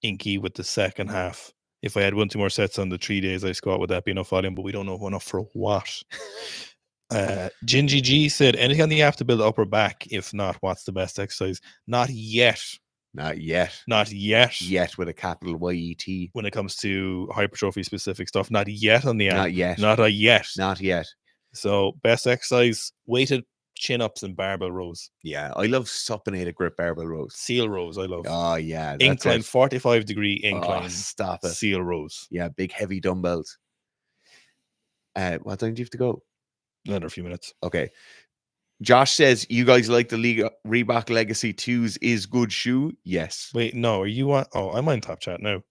S2: Inky with the second half. If I had 1-2 more sets on the 3 days I squat, would that be enough volume? But we don't know enough for what. Gingy G said, anything on the app to build upper back? If not, what's the best exercise? Not yet.
S1: Not yet.
S2: Not yet.
S1: Yet with a capital YET.
S2: When it comes to hypertrophy specific stuff, not yet on the app.
S1: Not yet.
S2: Not a yet.
S1: Not yet.
S2: So best exercise, weighted chin-ups and barbell rows.
S1: Yeah, I love supinated grip barbell rows.
S2: Seal rows, I love.
S1: Oh, yeah.
S2: Incline, 45-degree incline.
S1: Oh, stop it.
S2: Seal rows.
S1: Yeah, big heavy dumbbells. What time do you have to go?
S2: Another few minutes.
S1: Okay. Josh says, you guys like the Reebok Legacy 2s is good shoe? Yes.
S2: Wait, no, are you on? Oh, I'm on Top Chat now.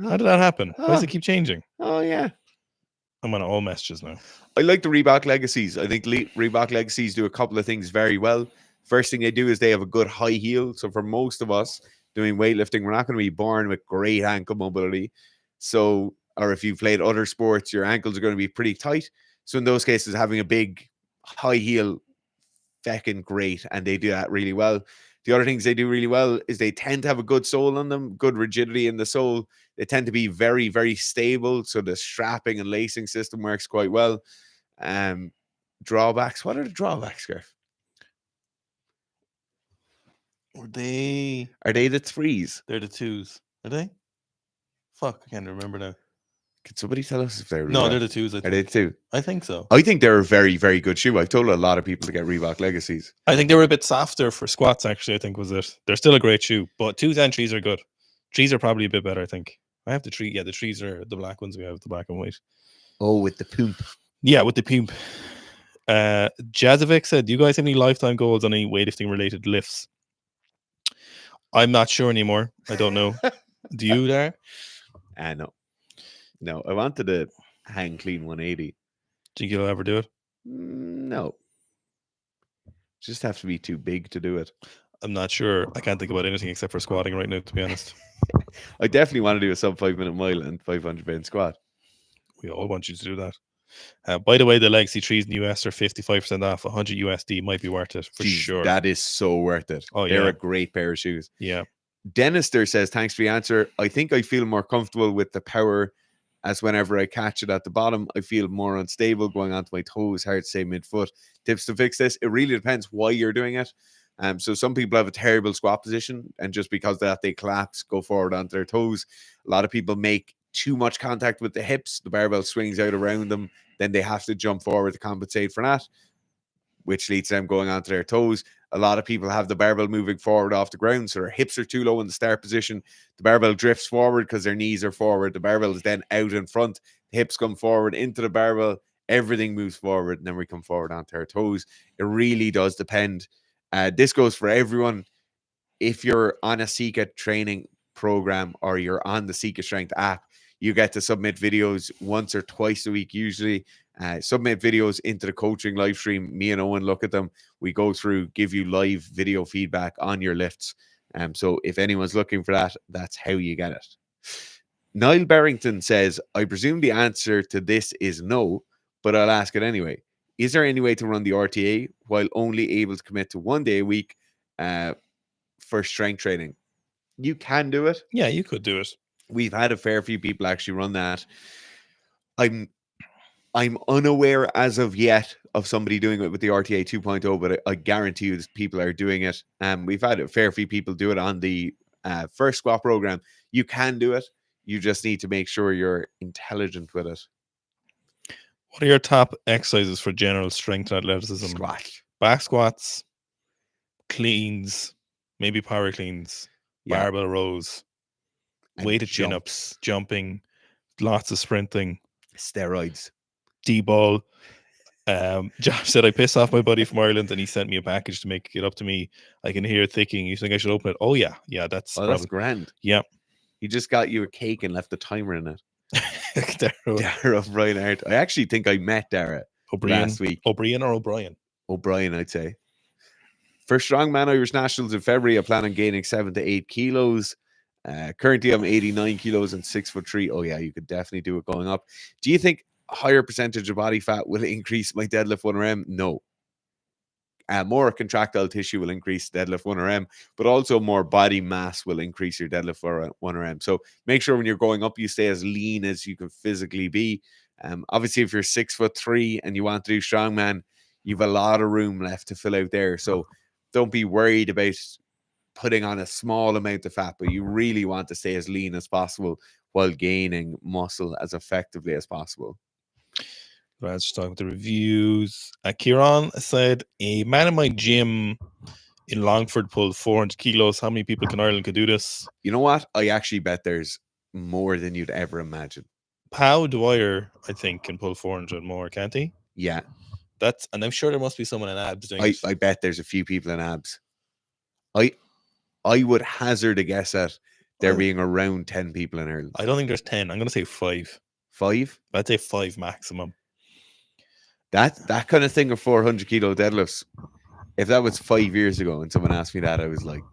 S2: How did that happen? Why does it keep changing?
S1: Oh, yeah.
S2: I'm on all messages now.
S1: I like the Reebok Legacies. I think Reebok Legacies do a couple of things very well. First thing they do is they have a good high heel. So for most of us doing weightlifting, we're not going to be born with great ankle mobility. So, or if you've played other sports, your ankles are going to be pretty tight. So in those cases, having a big high heel, feckin' great. And they do that really well. The other things they do really well is they tend to have a good sole on them, good rigidity in the sole. They tend to be very, very stable. So the strapping and lacing system works quite well. Drawbacks. What are the drawbacks, Griff?
S2: Are they
S1: the 3s?
S2: They're the 2s. Are they? Fuck, I can't remember now.
S1: Can somebody tell us if they're
S2: No, they're the 2s. I think.
S1: Are they the 2?
S2: I think so.
S1: I think they're a very, very good shoe. I've told a lot of people to get Reebok Legacies.
S2: I think they were a bit softer for squats, actually, I think was it. They're still a great shoe, but 2s and 3s are good. 3s are probably a bit better, I think. I have the 3. Yeah, the 3s are the black ones. We have the black and white.
S1: Oh, with the poop.
S2: Yeah, with the poop. Jazovic said, do you guys have any lifetime goals on any weightlifting related lifts? I'm not sure anymore. I don't know. Do you there?
S1: No. No, I wanted to hang clean 180.
S2: Think you'll ever do it?
S1: No. Just have to be too big to do it.
S2: I'm not sure. I can't think about anything except for squatting right now, to be honest.
S1: I definitely want to do a sub 5-minute mile and 500-pound squat.
S2: We all want you to do that. By the way, the Legacy 3s in the US are 55% off. 100 USD might be worth it for sure.
S1: That is so worth it.
S2: Oh,
S1: They're
S2: yeah.
S1: a great pair of shoes.
S2: Yeah.
S1: Denister says, thanks for the answer. I think I feel more comfortable with the power as whenever I catch it at the bottom, I feel more unstable going onto my toes. Hard to say mid-foot. Tips to fix this? It really depends why you're doing it. So some people have a terrible squat position, and just because of that, they collapse, go forward onto their toes. A lot of people make too much contact with the hips. The barbell swings out around them. Then they have to jump forward to compensate for that, which leads to them going onto their toes. A lot of people have the barbell moving forward off the ground, so their hips are too low in the start position. The barbell drifts forward because their knees are forward. The barbell is then out in front. The hips come forward into the barbell. Everything moves forward, and then we come forward onto our toes. It really does depend. This goes for everyone. if you're on a Seeka training program or you're on the Seeka Strength app, you get to submit videos once or twice a week, usually. Submit videos into the coaching live stream. Me and Owen look at them. We go through, give you live video feedback on your lifts. So if anyone's looking for that, that's how you get it. Niall Barrington says, I presume the answer to this is no, but I'll ask it anyway. Is there any way to run the RTA while only able to commit to 1 day a week for strength training? You can do it.
S2: Yeah, you could do it.
S1: We've had a fair few people actually run that. I'm unaware as of yet of somebody doing it with the RTA 2.0, but I guarantee you people are doing it. We've had a fair few people do it on the first squat program. You can do it. You just need to make sure you're intelligent with it.
S2: What are your top exercises for general strength and athleticism?
S1: Squat.
S2: Back squats, cleans, maybe power cleans, barbell rows,
S1: And
S2: weighted chin-ups, jumping, lots of sprinting,
S1: steroids,
S2: D-ball. Josh said, I pissed off my buddy from Ireland and he sent me a package to make it up to me. I can hear it ticking. You think I should open it? Oh, yeah. Yeah, that's
S1: grand.
S2: Yeah.
S1: He just got you a cake and left the timer in it.
S2: Dara
S1: O'Brien Art. I actually think I met Dara last week.
S2: O'Brien or O'Brien?
S1: O'Brien, I'd say. For Strongman Irish Nationals in February, I plan on gaining 7 to 8 kilos. Currently, I'm 89 kilos and 6'3". Oh, yeah, you could definitely do it going up. Do you think a higher percentage of body fat will increase my deadlift 1RM? No. More contractile tissue will increase deadlift 1RM, but also more body mass will increase your deadlift 1RM. So make sure when you're going up, you stay as lean as you can physically be. Obviously, if you're 6'3" and you want to do strongman, you've a lot of room left to fill out there. So don't be worried about putting on a small amount of fat, but you really want to stay as lean as possible while gaining muscle as effectively as possible.
S2: Let's just talk about the reviews. Kieran said, a man in my gym in Longford pulled 400 kilos. How many people in Ireland could do this?
S1: You know what? I actually bet there's more than you'd ever imagine.
S2: Pow Dwyer, I think, can pull 400 more, can't he?
S1: Yeah.
S2: And I'm sure there must be someone in abs doing it.
S1: I bet there's a few people in abs. I would hazard a guess at there being around 10 people in Ireland.
S2: I don't think there's 10. I'm going to say 5.
S1: 5?
S2: I'd say 5 maximum.
S1: That kind of thing of 400 kilo deadlifts, if that was 5 years ago and someone asked me that, I was like,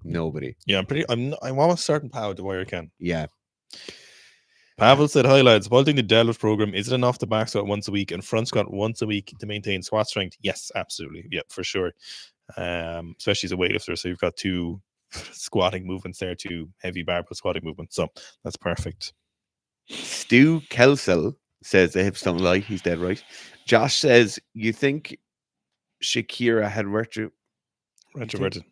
S1: nobody.
S2: Yeah, I'm almost certain Pow Dwyer can.
S1: Yeah.
S2: Pavel said, hi lads, while doing the deadlift program, is it enough to back squat once a week and front squat once a week to maintain squat strength? Yes, absolutely. Yeah, for sure. Especially as a weightlifter. So you've got 2 squatting movements there, 2 heavy barbell squatting movements. So that's perfect.
S1: Stu Kelsel says the hips don't lie. He's dead right. Josh says, you think Shakira had retroverted?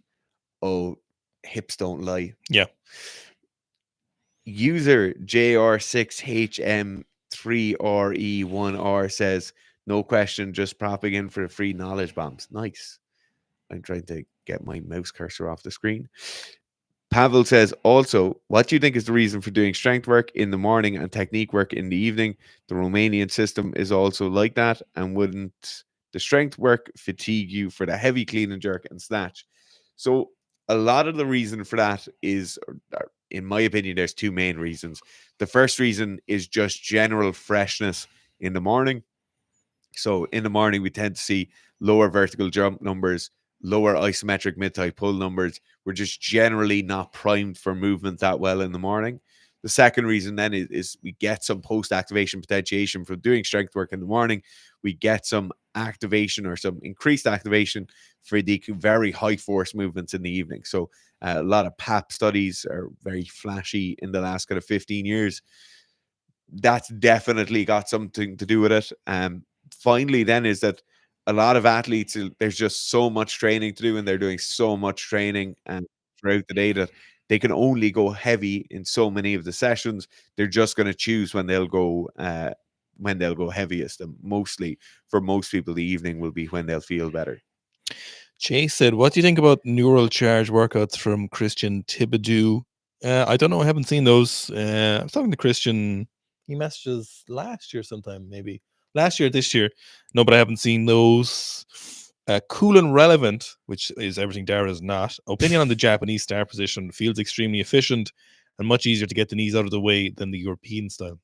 S1: Oh, hips don't lie.
S2: Yeah.
S1: User JR6HM3RE1R says, no question, just propping in for the free knowledge bombs. Nice. I'm trying to get my mouse cursor off the screen. Pavel says, also, what do you think is the reason for doing strength work in the morning and technique work in the evening? The Romanian system is also like that. And wouldn't the strength work fatigue you for the heavy clean and jerk and snatch? So a lot of the reason for that is, in my opinion, there's 2 main reasons. The first reason is just general freshness in the morning. So in the morning, we tend to see lower vertical jump numbers, lower isometric mid-thigh pull numbers. We're just generally not primed for movement that well in the morning. The second reason then is we get some post-activation potentiation from doing strength work in the morning. We get some activation or some increased activation for the very high force movements in the evening. So a lot of PAP studies are very flashy in the last kind of 15 years. That's definitely got something to do with it. Finally, then, is that a lot of athletes, there's just so much training to do, and they're doing so much training throughout the day that they can only go heavy in so many of the sessions. They're just going to choose when they'll go heaviest. And mostly, for most people, the evening will be when they'll feel better.
S2: Chase said, what do you think about neural charge workouts from Christian Thibodeau? I don't know. I haven't seen those. I was talking to Christian. He messages last year sometime, maybe. Last year, this year. No, but I haven't seen those. Cool and relevant, which is everything Dara is not. Opinion on the Japanese start position: feels extremely efficient and much easier to get the knees out of the way than the European style.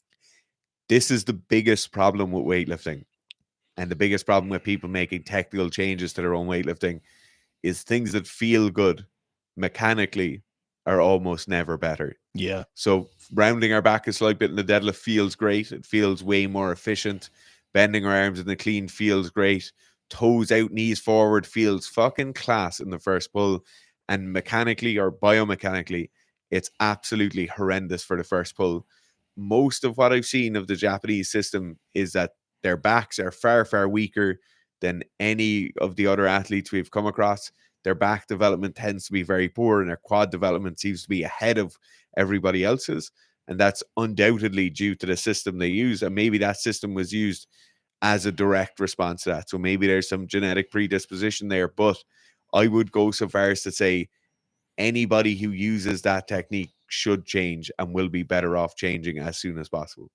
S1: This is the biggest problem with weightlifting, and the biggest problem with people making technical changes to their own weightlifting is things that feel good mechanically are almost never better.
S2: Yeah.
S1: So rounding our back a slight bit in the deadlift feels great. It feels way more efficient. Bending our arms in the clean feels great. Toes out, knees forward feels fucking class in the first pull. And mechanically or biomechanically, it's absolutely horrendous for the first pull. Most of what I've seen of the Japanese system is that their backs are far, far weaker than any of the other athletes we've come across. Their back development tends to be very poor, and their quad development seems to be ahead of everybody else's. And that's undoubtedly due to the system they use. And maybe that system was used as a direct response to that. So maybe there's some genetic predisposition there. But I would go so far as to say anybody who uses that technique should change and will be better off changing as soon as possible.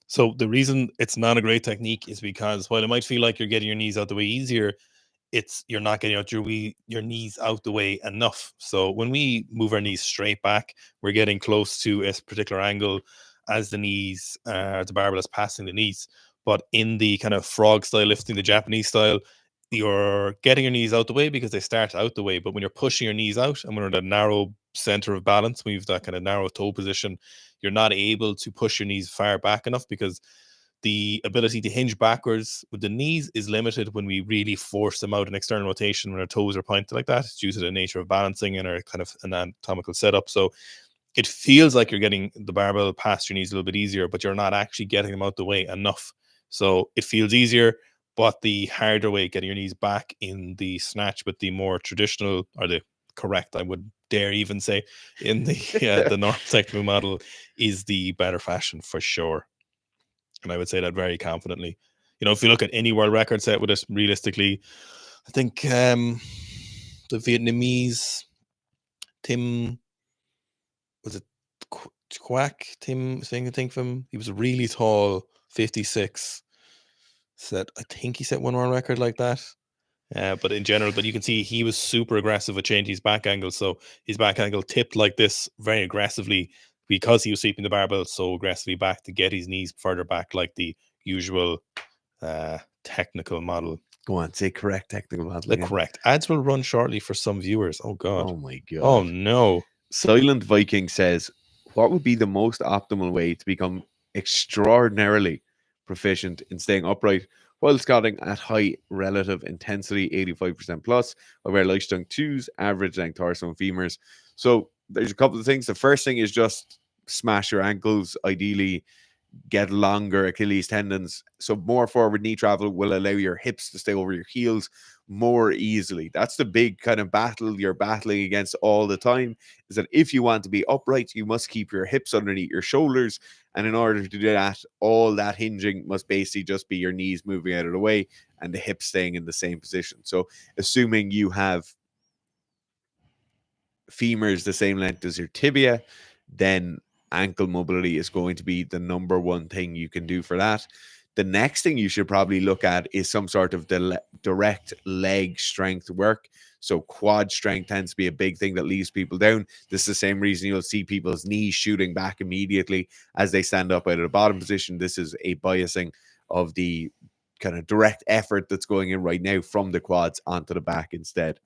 S2: So the reason it's not a great technique is because while it might feel like you're getting your knees out the way easier, you're not getting your knees out the way enough. So when we move our knees straight back, we're getting close to a particular angle as the knees, the barbell is passing the knees. But in the kind of frog style lifting, the Japanese style, you're getting your knees out the way because they start out the way. But when you're pushing your knees out and we're in a narrow center of balance, when you've that kind of narrow toe position, you're not able to push your knees far back enough because the ability to hinge backwards with the knees is limited when we really force them out in external rotation when our toes are pointed like that. It's due to the nature of balancing and our kind of anatomical setup. So it feels like you're getting the barbell past your knees a little bit easier, but you're not actually getting them out the way enough. So it feels easier, but the harder way getting your knees back in the snatch with the more traditional, or the correct, I would dare even say, in the normal technical model is the better fashion for sure. And I would say that very confidently. You know, if you look at any world record set with us, realistically, I think the Vietnamese Tim, was it Quack? Tim, I think of him. He was really tall, 56. I think he set one world record like that. But in general, but you can see he was super aggressive with changing his back angle. So his back angle tipped like this very aggressively because he was sweeping the barbell so aggressively back to get his knees further back, like the usual technical model.
S1: Go on, say correct technical model
S2: The
S1: again.
S2: correct. Ads will run shortly for some viewers. Oh, God.
S1: Oh, my God.
S2: Oh, no.
S1: Silent Viking says, what would be the most optimal way to become extraordinarily proficient in staying upright while squatting at high relative intensity, 85% plus, of our Leichtang 2s, average length torso and femurs? So there's a couple of things. The first thing is just smash your ankles, ideally get longer Achilles tendons. So more forward knee travel will allow your hips to stay over your heels more easily. That's the big kind of battle you're battling against all the time, is that if you want to be upright, you must keep your hips underneath your shoulders. And in order to do that, all that hinging must basically just be your knees moving out of the way and the hips staying in the same position. So assuming you have femurs the same length as your tibia, then ankle mobility is going to be the number one thing you can do for that. The next thing you should probably look at is some sort of direct leg strength work. So quad strength tends to be a big thing that leaves people down. This is the same reason you'll see people's knees shooting back immediately as they stand up out of the bottom position. This is a biasing of the kind of direct effort that's going in right now from the quads onto the back instead.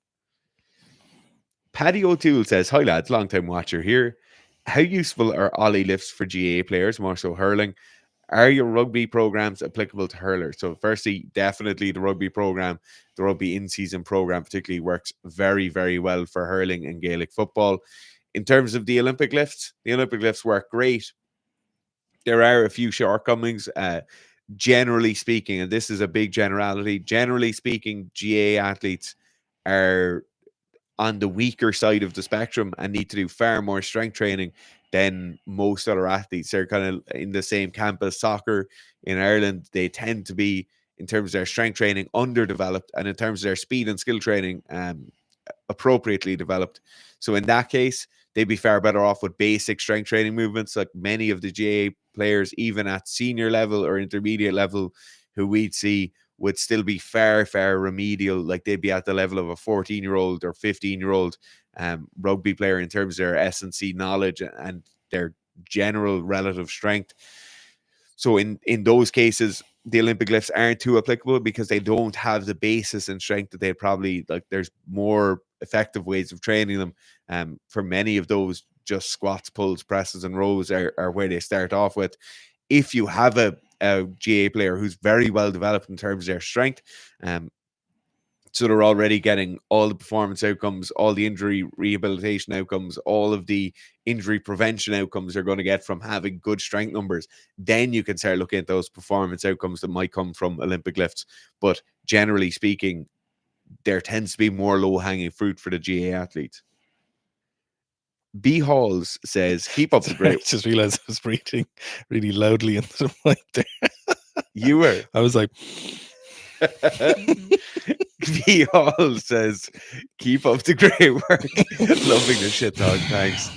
S1: Paddy O'Toole says, hi lads, long time watcher here. How useful are ollie lifts for GA players, more so hurling? Are your rugby programs applicable to hurlers? So firstly, definitely the rugby program, the rugby in-season program particularly works very, very well for hurling and Gaelic football. In terms of the Olympic lifts work great. There are a few shortcomings. Generally speaking, and this is a big generality, generally speaking, GA athletes are on the weaker side of the spectrum and need to do far more strength training than most other athletes. They're kind of in the same camp as soccer in Ireland. They tend to be, in terms of their strength training, underdeveloped, and in terms of their speed and skill training, appropriately developed. So in that case, they'd be far better off with basic strength training movements, like many of the GA players, even at senior level or intermediate level, who we'd see would still be far, far remedial. Like they'd be at the level of a 14-year-old or 15-year-old rugby player in terms of their S&C knowledge and their general relative strength. So in those cases, the Olympic lifts aren't too applicable because they don't have the basis and strength that they probably like. There's more effective ways of training them. For many of those, just squats, pulls, presses, and rows are where they start off with. If you have a GA player who's very well developed in terms of their strength, so they're already getting all the performance outcomes, all the injury rehabilitation outcomes, all of the injury prevention outcomes they're going to get from having good strength numbers, then you can start looking at those performance outcomes that might come from Olympic lifts. But generally speaking, there tends to be more low-hanging fruit for the GA athletes. B. Halls says, keep up the great...
S2: I just realized I was breathing really loudly into the mic there.
S1: You were.
S2: I was like...
S1: V. Hall says, keep up the great work. Loving the shit talk. Thanks.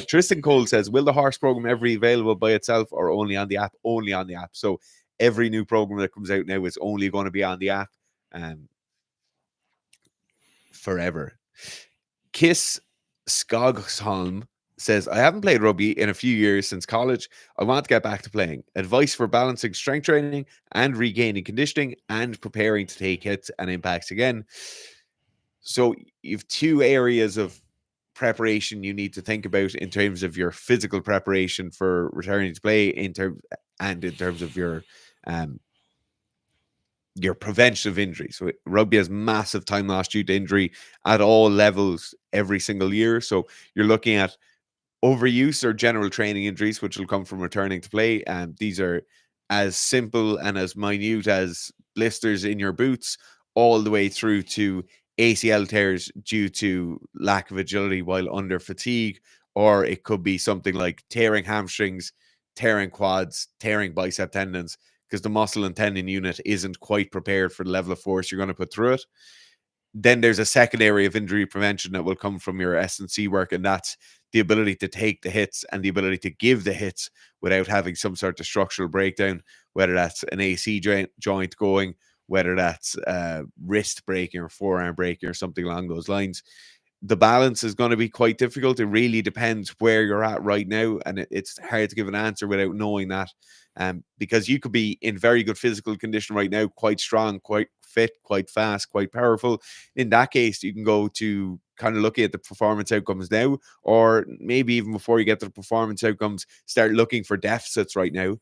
S1: Tristan Cole says, will the horse program ever be available by itself or only on the app? Only on the app. So every new program that comes out now is only going to be on the app forever. Kiss Skogsholm says, I haven't played rugby in a few years since college. I want to get back to playing. Advice for balancing strength training and regaining conditioning and preparing to take hits and impacts again. So you have two areas of preparation you need to think about in terms of your physical preparation for returning to play in terms of your prevention of injury. So rugby has massive time lost due to injury at all levels every single year. So you're looking at overuse or general training injuries, which will come from returning to play. And these are as simple and as minute as blisters in your boots, all the way through to ACL tears due to lack of agility while under fatigue, or it could be something like tearing hamstrings, tearing quads, tearing bicep tendons, because the muscle and tendon unit isn't quite prepared for the level of force you're going to put through it. Then there's a second area of injury prevention that will come from your S&C work, and that's the ability to take the hits and the ability to give the hits without having some sort of structural breakdown, whether that's an AC joint going, whether that's wrist breaking or forearm breaking or something along those lines. The balance is going to be quite difficult. It really depends where you're at right now, and it's hard to give an answer without knowing that. Because you could be in very good physical condition right now, quite strong, quite fit, quite fast, quite powerful. In that case, you can go to kind of looking at the performance outcomes now, or maybe even before you get to the performance outcomes, start looking for deficits right now.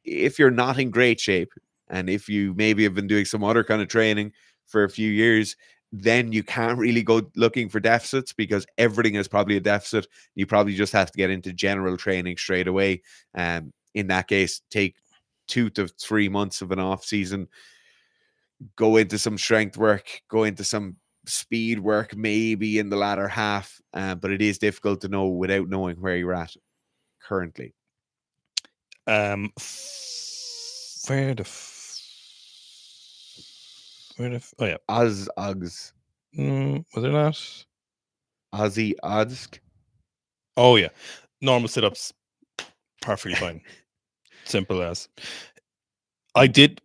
S1: If you're not in great shape, and if you maybe have been doing some other kind of training for a few years, then you can't really go looking for deficits because everything is probably a deficit. You probably just have to get into general training straight away. In that case, take 2 to 3 months of an off season, go into some strength work, go into some speed work, maybe in the latter half. But it is difficult to know without knowing where you're at currently.
S2: Where the oh yeah,
S1: Ogs.
S2: was it not
S1: Ozzy Odsk?
S2: Oh yeah, normal sit-ups, perfectly fine. Simple as. I did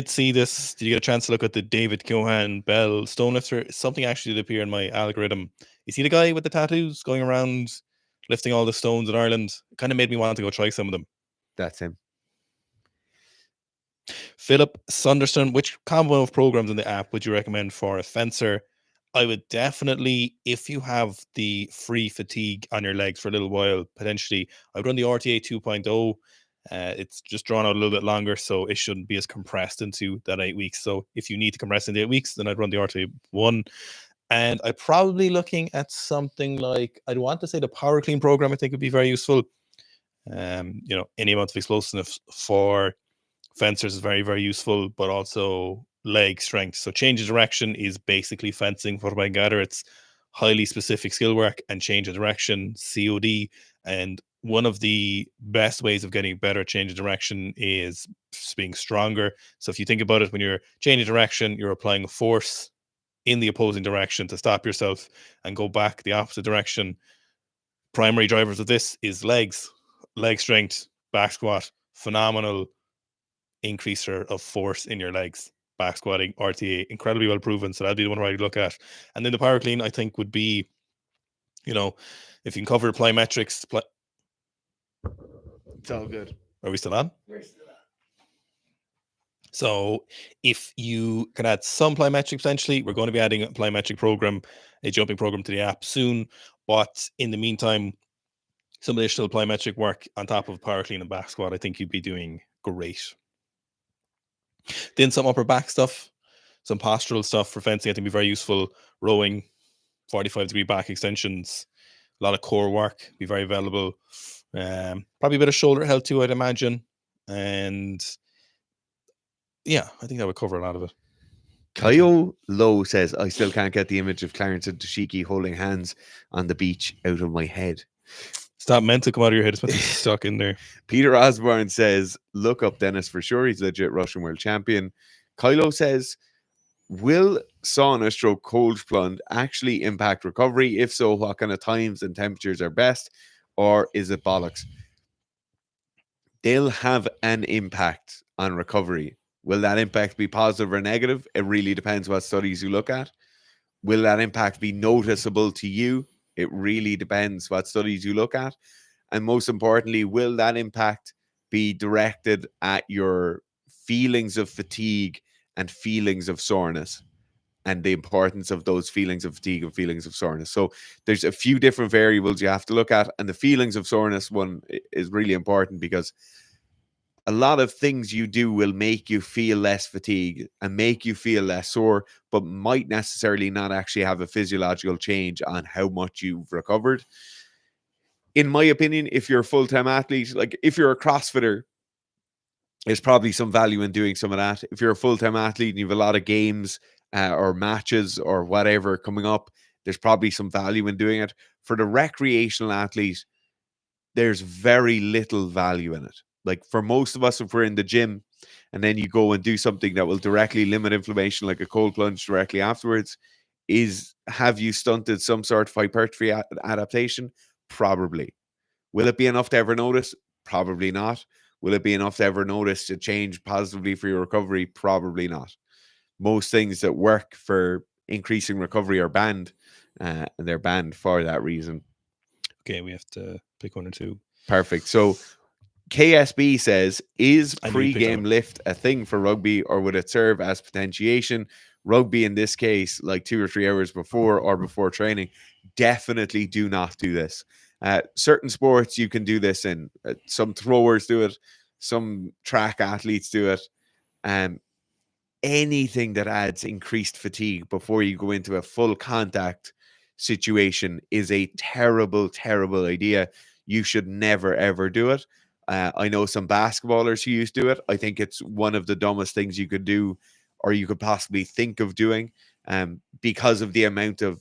S2: see this. Did you get a chance to look at the David Cohan Bell stone lifter? Something actually did appear in my algorithm. You see the guy with the tattoos going around lifting all the stones in Ireland? It kind of made me want to go try some of them.
S1: That's him.
S2: Philip Sunderson, which combo of programs in the app would you recommend for a fencer? I would definitely, if you have the free fatigue on your legs for a little while, potentially, I would run the RTA 2.0. It's just drawn out a little bit longer, so it shouldn't be as compressed into that 8 weeks. So if you need to compress into 8 weeks, then I'd run the RTA 1. And I'd probably looking at something like, I'd want to say the Power Clean program, I think would be very useful. Any amount of explosiveness for fencers is very, very useful, but also leg strength. So change of direction is basically fencing. From what I gather, it's highly specific skill work and change of direction, COD. And one of the best ways of getting better change of direction is being stronger. So if you think about it, when you're changing direction, you're applying force in the opposing direction to stop yourself and go back the opposite direction. Primary drivers of this is legs, leg strength, back squat, phenomenal increaser of force in your legs. Back squatting, RTA, incredibly well proven. So that'd be the one where I'd look at. And then the power clean, I think, would be, you know, if you can cover plyometrics.
S1: It's all good.
S2: Are we still on? So if you can add some plyometric potentially, we're going to be adding a plyometric program, a jumping program to the app soon. But in the meantime, some additional plyometric work on top of power clean and back squat, I think you'd be doing great. Then some upper back stuff, some postural stuff for fencing, I think be very useful. Rowing, 45-degree back extensions, a lot of core work, be very valuable. Probably a bit of shoulder health too, I'd imagine. And yeah, I think that would cover a lot of it.
S1: Kyo Lowe says, I still can't get the image of Clarence and Toshiki holding hands on the beach out of my head.
S2: Stop meant to come out of your head. It's meant to be stuck in there.
S1: Peter Osborne says, look up Dennis for sure. He's legit Russian world champion. Kylo says, will sauna stroke cold plunge actually impact recovery? If so, what kind of times and temperatures are best? Or is it bollocks? They'll have an impact on recovery. Will that impact be positive or negative? It really depends what studies you look at. Will that impact be noticeable to you? It really depends what studies you look at. And most importantly, will that impact be directed at your feelings of fatigue and feelings of soreness, and the importance of those feelings of fatigue and feelings of soreness? So there's a few different variables you have to look at. And the feelings of soreness one is really important, because a lot of things you do will make you feel less fatigue and make you feel less sore, but might necessarily not actually have a physiological change on how much you've recovered. In my opinion, if you're a full-time athlete, like if you're a CrossFitter, there's probably some value in doing some of that. If you're a full-time athlete and you have a lot of games or matches or whatever coming up, there's probably some value in doing it. For the recreational athlete, there's very little value in it. Like for most of us, if we're in the gym and then you go and do something that will directly limit inflammation, like a cold plunge directly afterwards, have you stunted some sort of hypertrophy adaptation? Probably. Will it be enough to ever notice? Probably not. Will it be enough to ever notice to change positively for your recovery? Probably not. Most things that work for increasing recovery are banned, and they're banned for that reason.
S2: Okay, we have to pick one or two.
S1: Perfect. So KSB says, is
S2: I knew you'd pick that
S1: pre-game
S2: one.
S1: lift a thing for rugby, or would it serve as potentiation? Rugby in this case, like 2 or 3 hours before or before training, definitely do not do this. Certain sports you can do this in. Some throwers do it. Some track athletes do it. Anything that adds increased fatigue before you go into a full contact situation is a terrible, terrible idea. You should never, ever do it. I know some basketballers who used to do it. I think it's one of the dumbest things you could do, or you could possibly think of doing, because of the amount of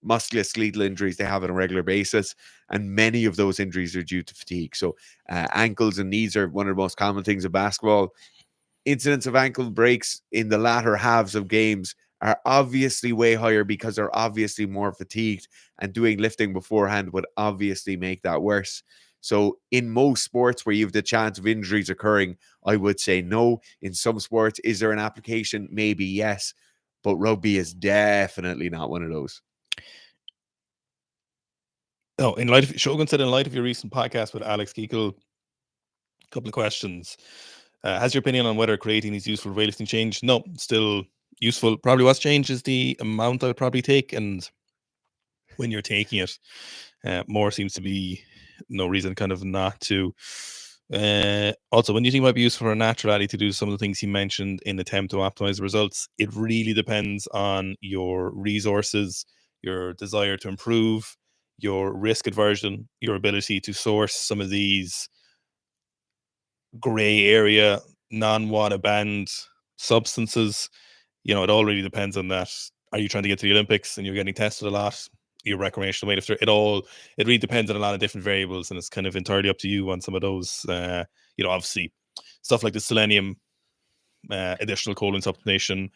S1: musculoskeletal injuries they have on a regular basis. And many of those injuries are due to fatigue. So ankles and knees are one of the most common things in basketball. Incidents of ankle breaks in the latter halves of games are obviously way higher because they're obviously more fatigued, and doing lifting beforehand would obviously make that worse. So in most sports where you have the chance of injuries occurring, I would say no. In some sports, is there an application? Maybe yes, but rugby is definitely not one of those.
S2: Oh, Shogun said, in light of your recent podcast with Alex Geekel, a couple of questions. Has your opinion on whether creatine is useful for weightlifting changed? No, still useful. Probably what's changed is the amount I would probably take, and when you're taking it, more seems to be no reason kind of not to. Also, when you think it might be useful for a natural athlete to do some of the things he mentioned in attempt to optimize the results, it really depends on your resources, your desire to improve, your risk aversion, your ability to source some of these gray area, non-WADA banned substances. It all really depends on that. Are you trying to get to the Olympics and you're getting tested a lot? You're recreational weightlifter. It really depends on a lot of different variables, and it's kind of entirely up to you on some of those. Obviously stuff like the selenium, additional choline supplementation,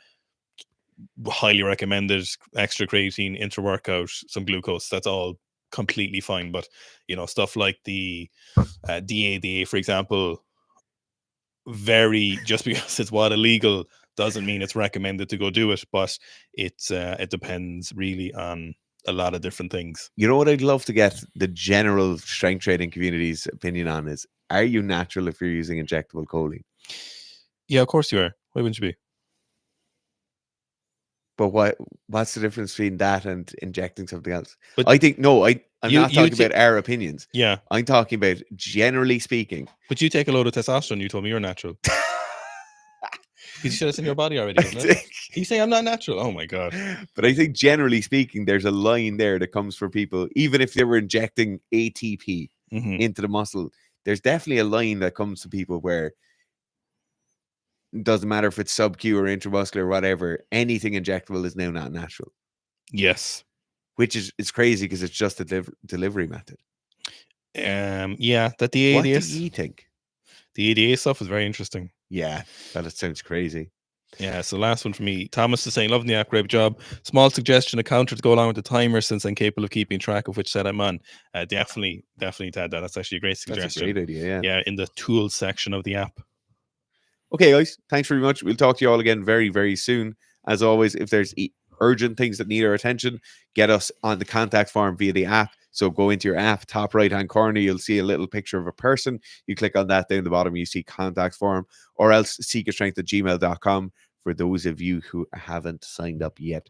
S2: highly recommended. Extra creatine, intra-workout, some glucose. That's all completely fine. But stuff like the DADA, for example, just because it's what illegal doesn't mean it's recommended to go do it, but it depends really on a lot of different things.
S1: You know what I'd love to get the general strength training community's opinion on is, are you natural if you're using injectable choline?
S2: Yeah, of course you are. Why wouldn't you be?
S1: But what's the difference between that and injecting something else?
S2: But
S1: I think, no, I'm
S2: you-
S1: not
S2: you
S1: talking about our opinions.
S2: Yeah,
S1: I'm talking about generally speaking.
S2: but you take a load of testosterone. You told me you're natural. Because you said it's in your body already,
S1: I
S2: isn't it?
S1: think-
S2: You say I'm not natural. Oh my god.
S1: But I think generally speaking, there's a line there that comes for people, even if they were injecting ATP
S2: Mhm.
S1: into the muscle, there's definitely a line that comes to people where it doesn't matter if it's sub-Q or intramuscular or whatever, anything injectable is now not natural,
S2: Yes.
S1: which is crazy because it's just a delivery method.
S2: Yeah, that the
S1: What do
S2: ADA
S1: you think?
S2: the ADA stuff is very interesting.
S1: Yeah, that sounds crazy.
S2: Yeah, so last one for me. Thomas is saying, loving the app, great job. Small suggestion, a counter to go along with the timer since I'm capable of keeping track of which set I'm on. Definitely to add that. That's actually a great suggestion.
S1: That's a great idea, yeah.
S2: Yeah, in the tools section of the app.
S1: Okay, guys, thanks very much. We'll talk to you all again very, very soon. As always, if there's urgent things that need our attention, get us on the contact form via the app. So go into your app, top right-hand corner, you'll see a little picture of a person. You click on that, down the bottom, you see contact form, or else seekerstrength@gmail.com for those of you who haven't signed up yet.